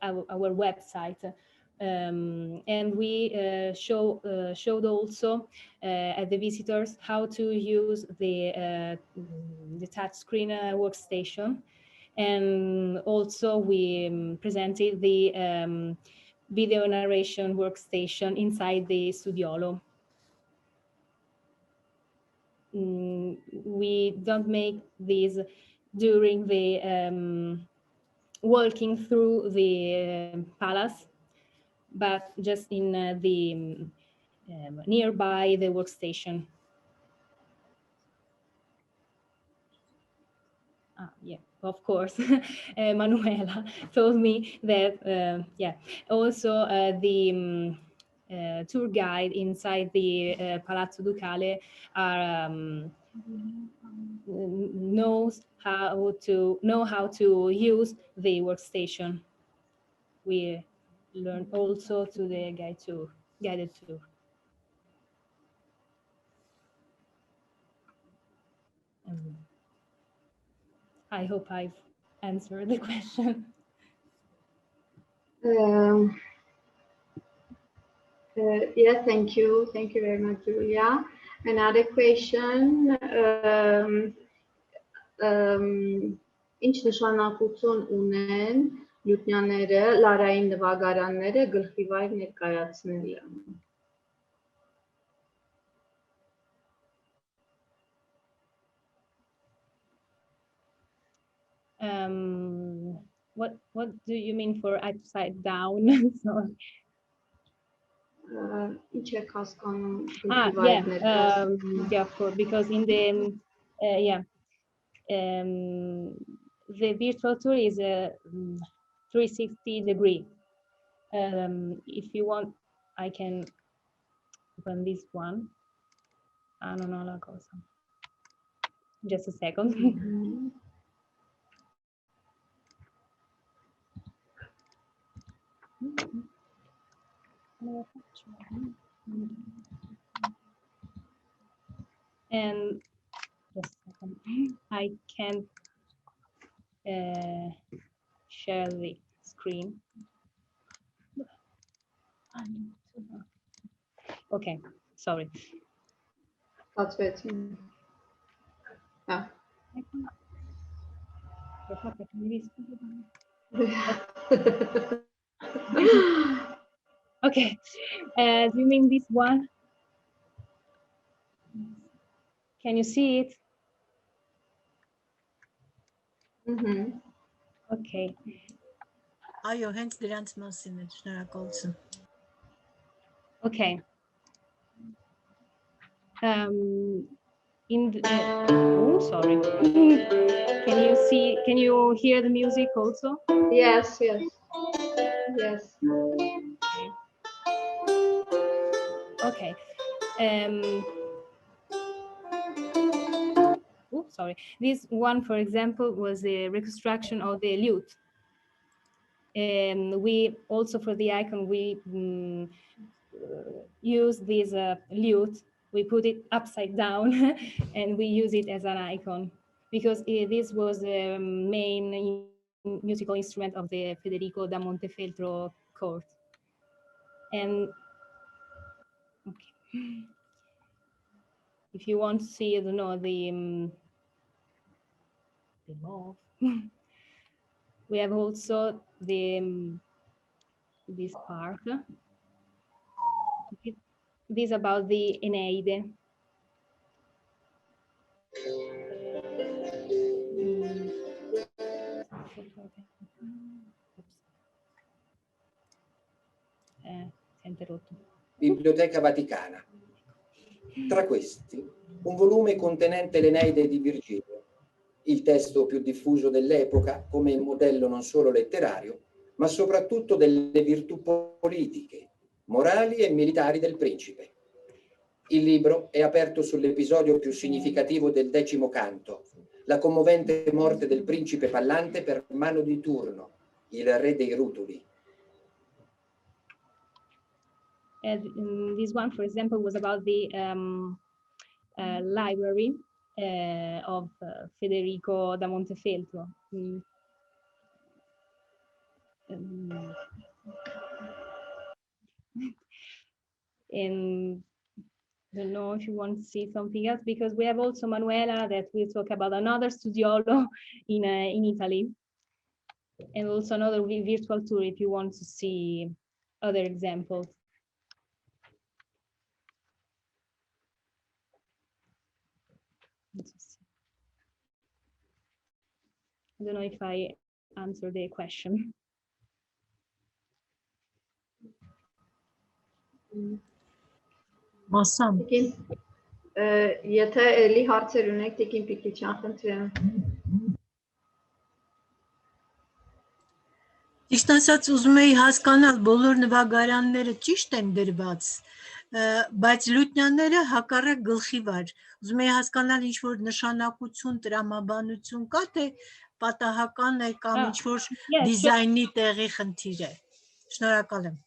our website. And we showed also at the visitors how to use the touchscreen workstation, and also we presented the video narration workstation inside the studiolo. We don't make this during the walking through the palace, but just in the nearby the workstation. Yeah, of course. Manuela told me that, yeah, also the tour guide inside the Palazzo Ducale are knows how to use the workstation. We learned also to the guided tour. I hope I've answered the question. Yeah, thank you very much, Julia. Another question. Ինչ նշանակություն ունեն լյուտնյաները, լարային նվագարանները գլխիվայր ներկայացնելը։ What do you mean for upside down? Sorry. Ինչ եք հասկանում Yeah, yeah, of course, because in the the virtual tour is a 360 degree. If you want, I can open this one. I don't know la cosa. Just a second. And just a second, I can share the screen. Okay, sorry. Ստացվեցին։ Հա։ Okay, do you mean this one? Can you see it? Okay. Այո, հենց դրանց մասին է, շնորհակալություն։ Okay. Oh, sorry. Can you hear the music also? Yes. Okay. Oh, sorry. This one, for example, was a reconstruction of the lute. We also, for the icon, we use this lute. We put it upside down and we use it as an icon because this was the main musical instrument of the Federico da Montefeltro court. And okay, if you want to see, I don't know, the law. We have also the this part. This about the Eneide. Biblioteca Vaticana. Tra questi, un volume contenente l'Eneide di Virgilio, il testo più diffuso dell'epoca come modello non solo letterario, ma soprattutto delle virtù politiche, morali e militari del principe. Il libro è aperto sull'episodio più significativo del 10° canto, la commovente morte del principe Pallante per mano di Turno, il re dei Rutuli. This one, for example, was about the library of Federico da Montefeltro. And I don't know if you want to see something else, because we have also Manuela that will talk about another studiolo in Italy, and also another virtual tour if you want to see other examples. I don't know if I answered the question. Մասամ։ Եթե էլի հարցեր ունեք, Տիկին Պիկիչյան, խնդրեմ։ Ճիշտ ասած, ուզում էի հասկանալ, բոլոր նվագարանները ճիշտ են դրված, բայց լուտնյաները հակառակ գլխի վար։ Ուզում էի հասկանալ, ինչ որ նշանակություն, տրամաբանություն կա, թե պատահական է կամ ինչ որ դիզայնի տեղի խնդիր է։ Շնորհակալ եմ։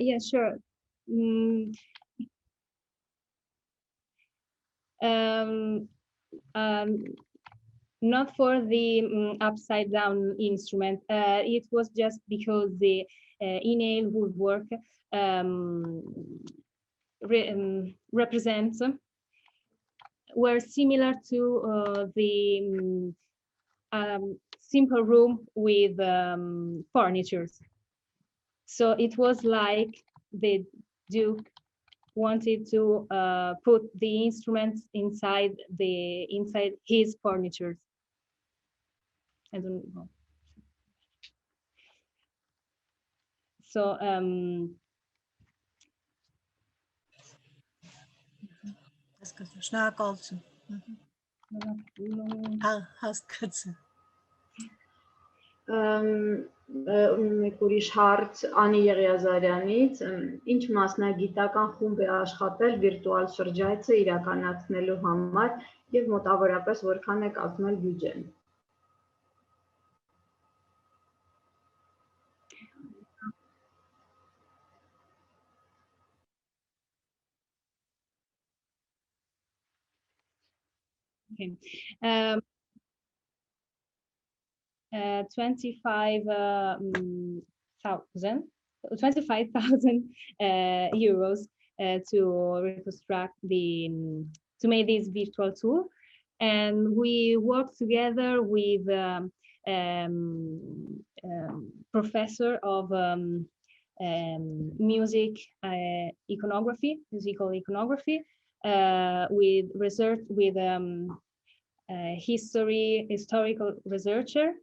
Yeah, sure. Not for the upside down instrument. It was just because the inhale woodwork represents were similar to the simple room with furnitures. So it was like the Duke wanted to put the instruments inside his furniture. I don't know. So Շնորհակալություն։ Հասկացա։ Մեկ ուրիշ հարց Անի Եղիազարյանից, ինչ մասնագիտական խումբ է աշխատել վիրտուալ շրջայցը իրականացնելու համար եւ մոտավորապես որքան է կազմել բյուջեն։ Okay. 25,000 euros to reconstruct to make this virtual tour, and we work together with professor of musical iconography, with research with historical researches,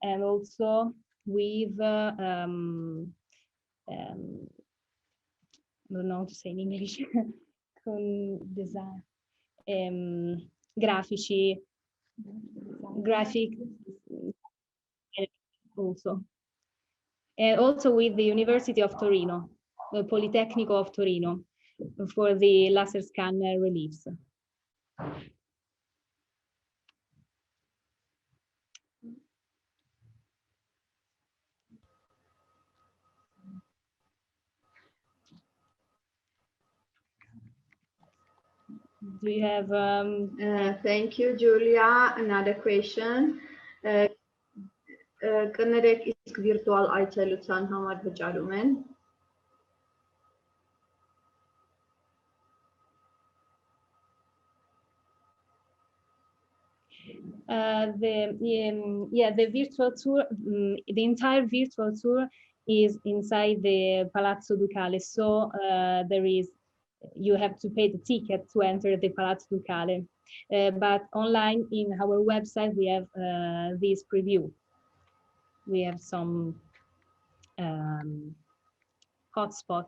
and also with I don't know how to say in English, con design, graphic also. And also with the University of Torino, the Politecnico of Torino, for the laser scanner reliefs. Do you have? Thank you, Julia. Another question. Կներեք իսկ վիրտուալ այցելության համար վճարում են։ The virtual tour, the entire virtual tour is inside the Palazzo Ducale. So you have to pay the ticket to enter the Palazzo Ducale. But online in our website, we have this preview. We have some hotspot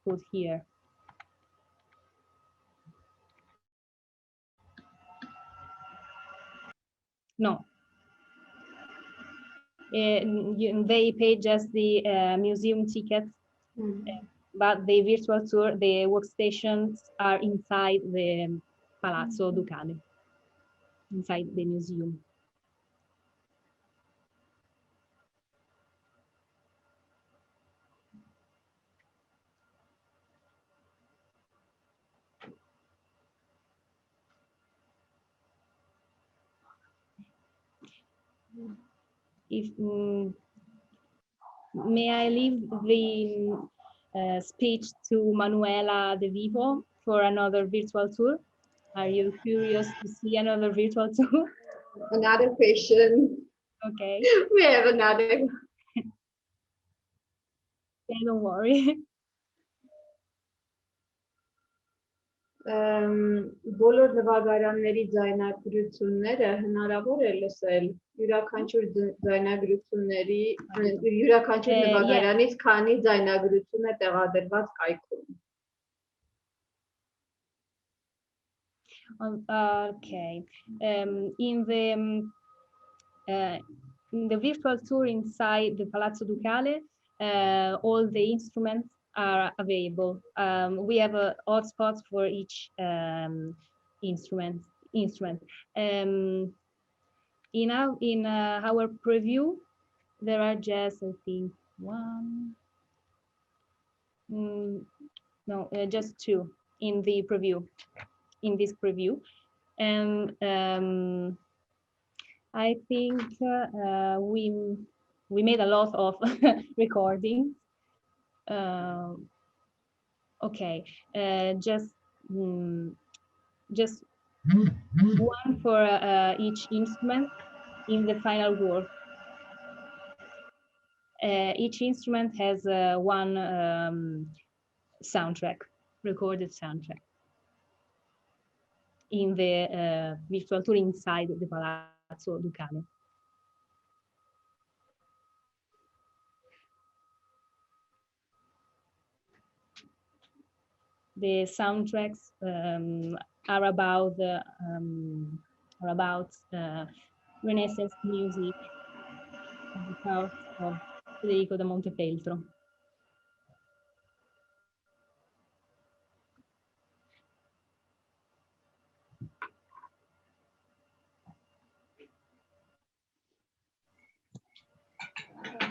put here. No. They pay just the museum ticket, but the virtual tour, the workstations are inside the Palazzo Ducale, inside the museum. May I leave the speech to Manuela De Vivo for another virtual tour? Are you curious to see another virtual tour? Another question. Okay. We have another. Okay, don't worry. Բոլոր նվագարանների ձայնագրությունները հնարավոր է լսել յուրաքանչյուր ձայնագրությունների յուրաքանչյուր նվագարանից քանի ձայնագրություն է տեղադրված կայքում։ Okay. In the virtual tour inside the Palazzo Ducale, all the instruments are available. We have hotspots for each instrument. In our preview, there are just, I think, just two in the preview. In this preview, and I think we made a lot of recording. Okay, just one for each instrument in the final work. Each instrument has one soundtrack, recorded soundtrack, in the virtual tour inside the Palazzo Ducale. The soundtracks are about Renaissance music of the south of Federico da Montefeltro.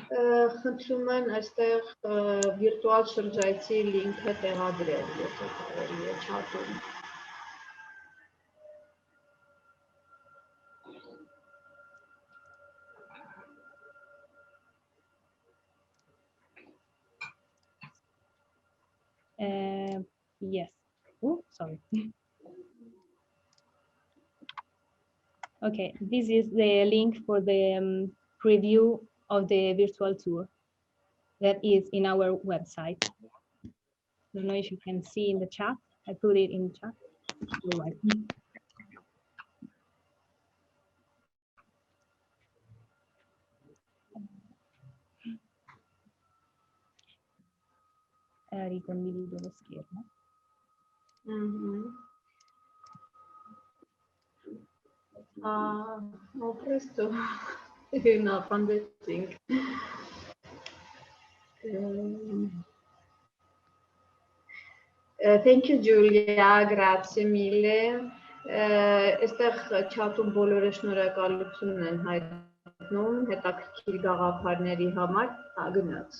Խնդրում են այստեղ վիրտուալ շրջայցի լինքը տեղադրել, եթե կարելի է չաթում։ Yes. Oh, sorry. Okay, this is the link for the preview of the virtual tour that is in our website. I don't know if you can see in the chat. I put it in the chat. You're welcome. Ricondivido lo schermo. Ho presto una pandemic. Thank you, Giulia. Grazie mille. Այստեղ չաթում բոլորը շնորհակալություն են հայտնում հետաքրքիր գաղափարների համար, գնաց։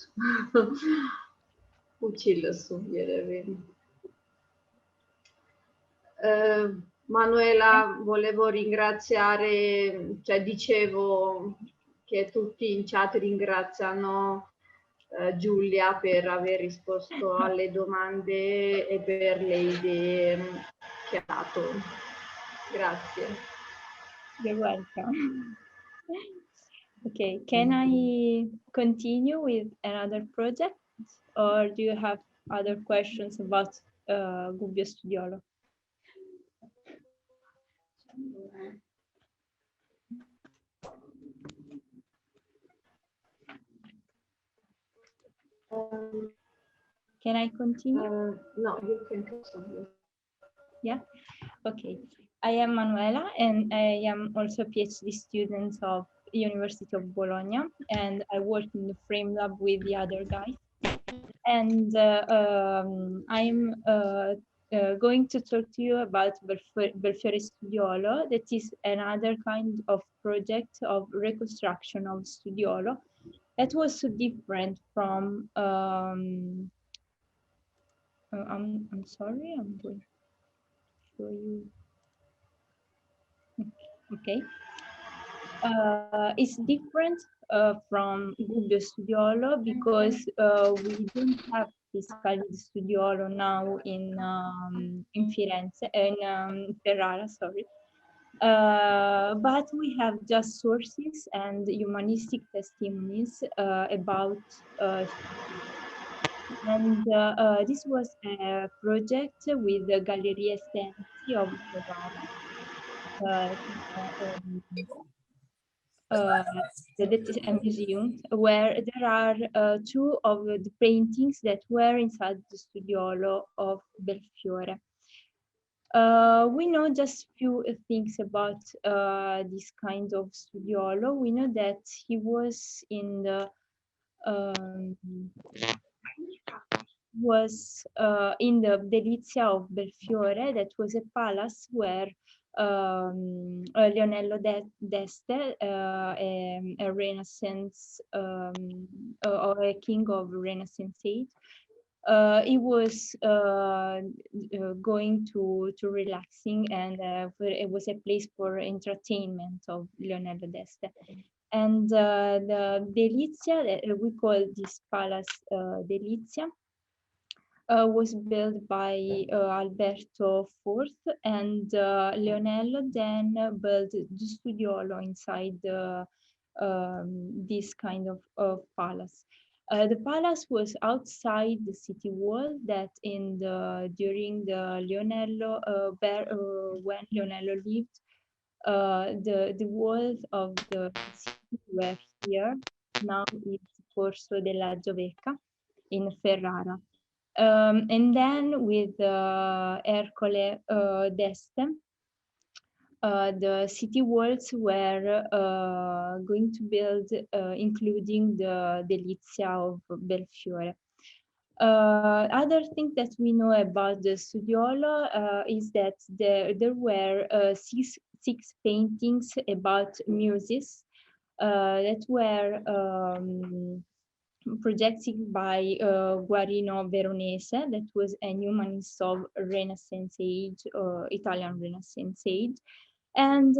Ու չի լսում երևի։ Manuela, volevo ringraziare, cioè dicevo che tutti in chat ringraziano Giulia per aver risposto alle domande e per le idee che ha dato. Grazie. You're welcome. Okay, can I continue with another project, or do you have other questions about Gubbio Studiolo? Can I continue? No, you can continue. Yeah, okay. I am Manuela, and I am also a PhD student of University of Bologna, and I work in the frame lab with the other guys. And I'm going to talk to you about Belfiore Studiolo. That is another kind of project of reconstruction of Studiolo that was so different from I'm sorry, I'm going to show you. Okay. It's different from Gubbio Studiolo because we don't have this kind of Studiolo now in Firenze, in Ferrara, sorry. But we have just sources and humanistic testimonies about and this was a project with the Galleria Estensi of Ferrara. That is a museum where there are two of the paintings that were inside the Studiolo of Belfiore. We know just few things about this kind of Studiolo. We know that he was in the Delizia of Belfiore. That was a palace where Leonello d'Este, a Renaissance or a king of Renaissance age, he was going to relaxing, and it was a place for entertainment of Leonello d'Este. And the Delizia, we call this palace Delizia, was built by Alberto IV, and Leonello then built the Studiolo inside this kind of palace. The palace was outside the city wall. That during the Leonello when Leonello lived, the walls of the city were here. Now it's Corso della Giovecca in Ferrara. And then with Ercole d'Este, the city walls were going to build, including the Delizia of Belfiore. Other thing that we know about the Studiolo is that there were six paintings about muses that were projected by Guarino Veronese, that was a humanist of Renaissance age, Italian Renaissance age. And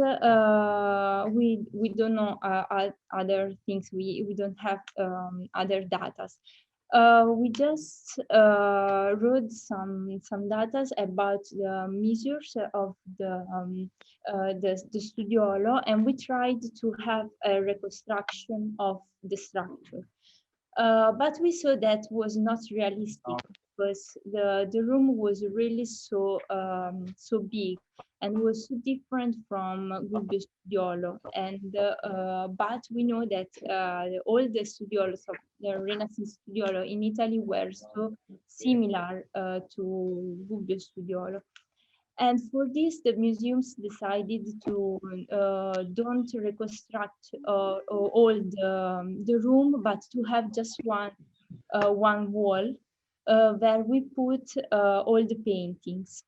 we don't know other things. We don't have other data. We just wrote some data about the measures of the studiolo, and we tried to have a reconstruction of the structure. But we saw that was not realistic because the room was really so big and was so different from Gubbio Studiolo. And but we know that all the studiolos of the Renaissance Studiolo in Italy were so similar to Gubbio Studiolo. And for this, the museums decided to don't reconstruct all the room, but to have just one wall where we put all the paintings.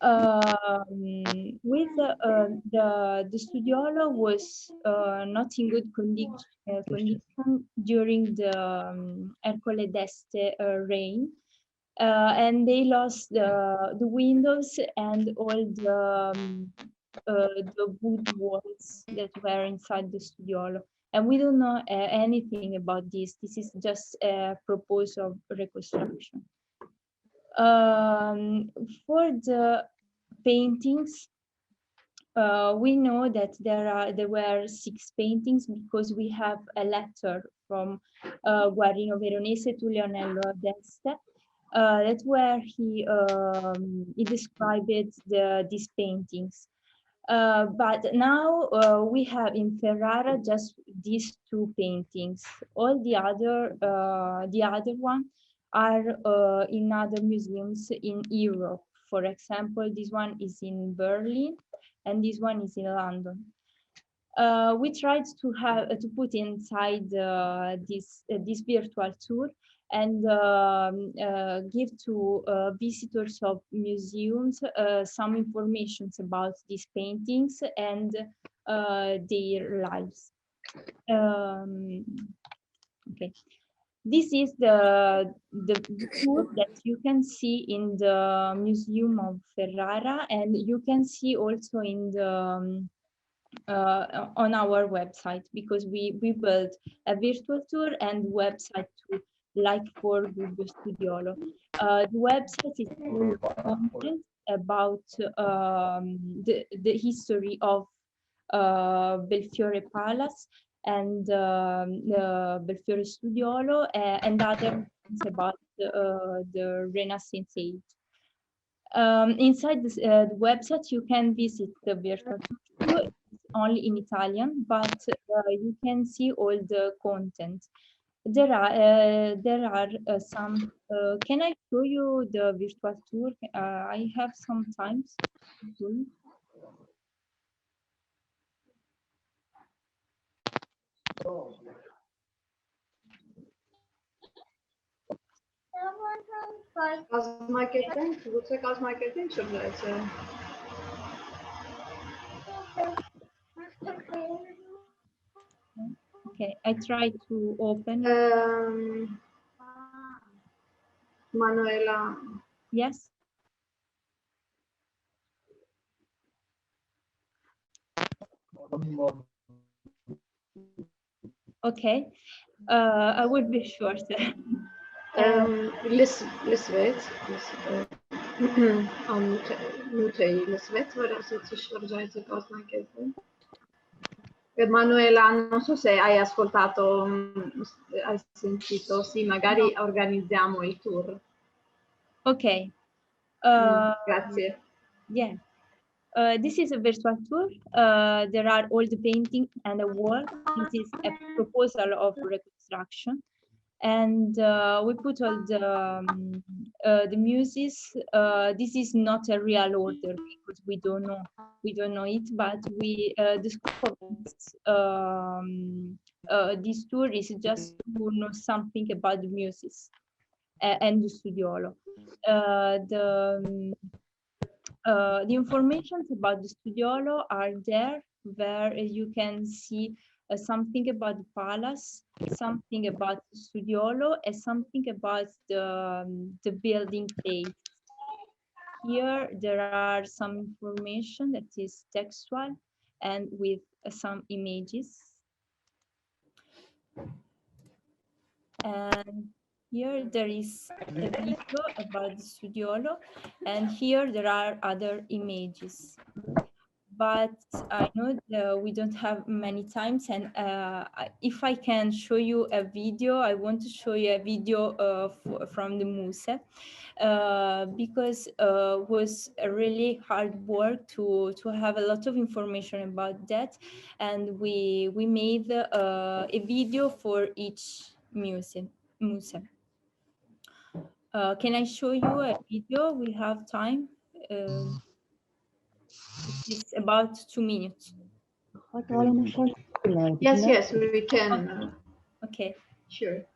With the studiolo was not in good condition during the Ercole d'Este rain. And they lost the windows and all the wood walls that were inside the studiolo. And we don't know anything about this. This is just a proposal of reconstruction. For the paintings, we know that there were 6 paintings because we have a letter from Guarino Veronese to Leonello d'Este. That's where he described these paintings. But now we have in Ferrara just these 2 paintings. All the other one are in other museums in Europe. For example, this one is in Berlin, and this one is in London. We tried to put inside this virtual tour and give to visitors of museums some information about these paintings and their lives. Okay, this is the tour that you can see in the Museum of Ferrara, and you can see also in the on our website, because we built a virtual tour and website too, like for Gubbio Studiolo. The website is full of content about the history of Belfiore Palace and Belfiore Studiolo and other things about the Renaissance age. Inside the website, you can visit the virtual tour. It's only in Italian, but you can see all the content. There are some. Can I show you the virtual tour? I have some time. Okay, I try to open. Manuela. Yes. Okay, I would be shorter. Lisvet. Nu te Lisvet, vă să-ți organizzi cosa anche tu. Emanuela, non so se hai ascoltato, hai sentito, sì, magari organizziamo il tour. Okay. Grazie. Yeah. This is a virtual tour. There are all the paintings and the wall. This is a proposal of reconstruction. And we put all the muses. This is not a real order because we don't know it, but we the scope of this tour is just to know something about the muses and the studiolo. The information about the studiolo are there where you can see something about the palace, something about Studiolo, and something about the building place. Here there are some information that is textual and with some images. And here there is a video about the Studiolo, and here there are other images. But I know we don't have many times, and if I can show you a video, I want to show you a video from the MoESCS, because was a really hard work to have a lot of information about that, and we made a video for each museum. Can I show you a video? We have time. It's about 2 minutes. Yes, yes, we can. Okay. Sure.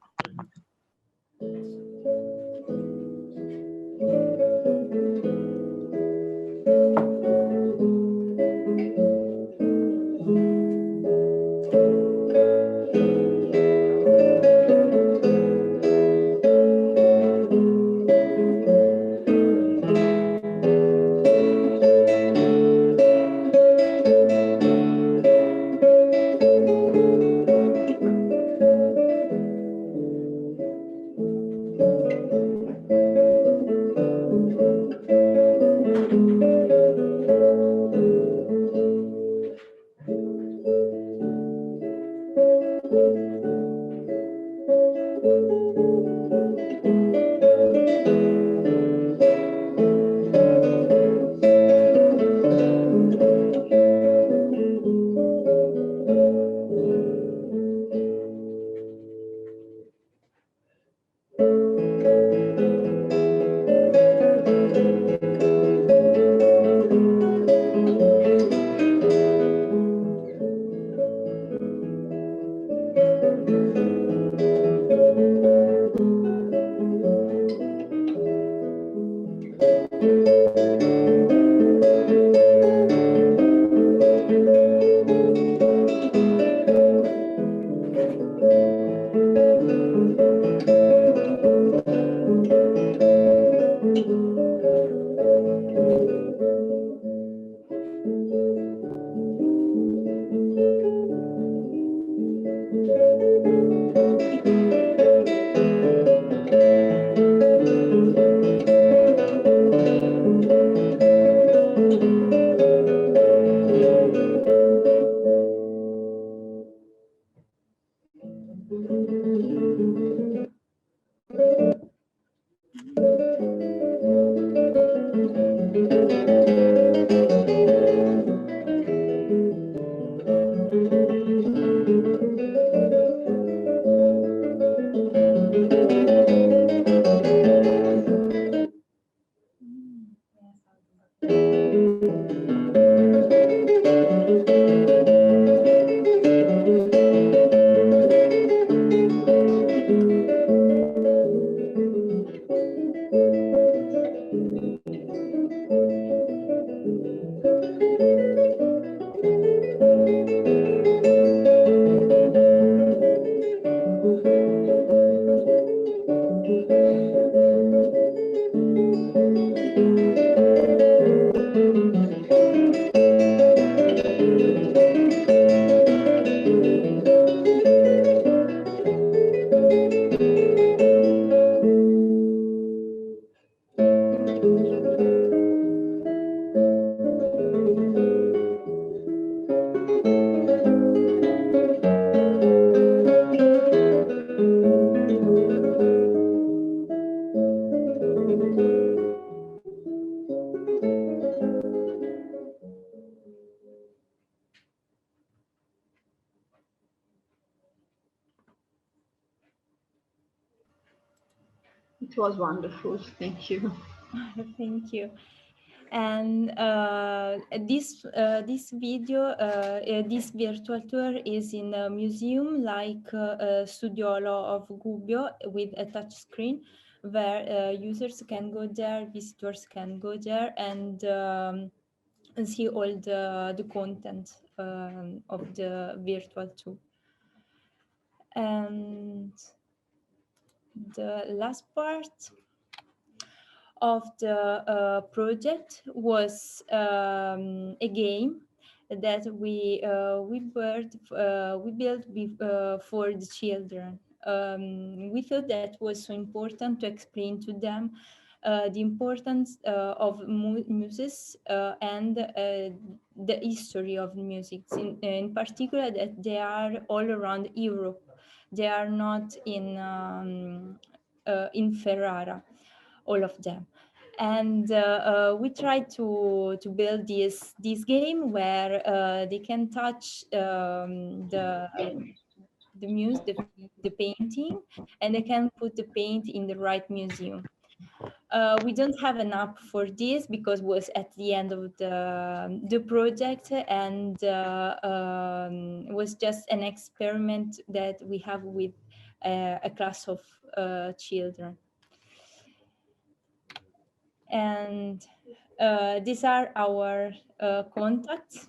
It was wonderful. Thank you. Thank you. And this virtual tour is in a museum like Studiolo of Gubbio with a touch screen, where users can go there, visitors can go there, and see all the content the virtual tour. And the last part of the project was a game that we built for the children. We thought that was so important to explain to them the importance of music and the history of music, in particular that they are all around Europe. They are not in Ferrara, all of them. And we tried to build this game where they can touch the music, the painting, and they can put the paint in the right museum. We don't have an app for this because it was at the end of the project, and it was just an experiment that we have with a class of children. And these are our contacts.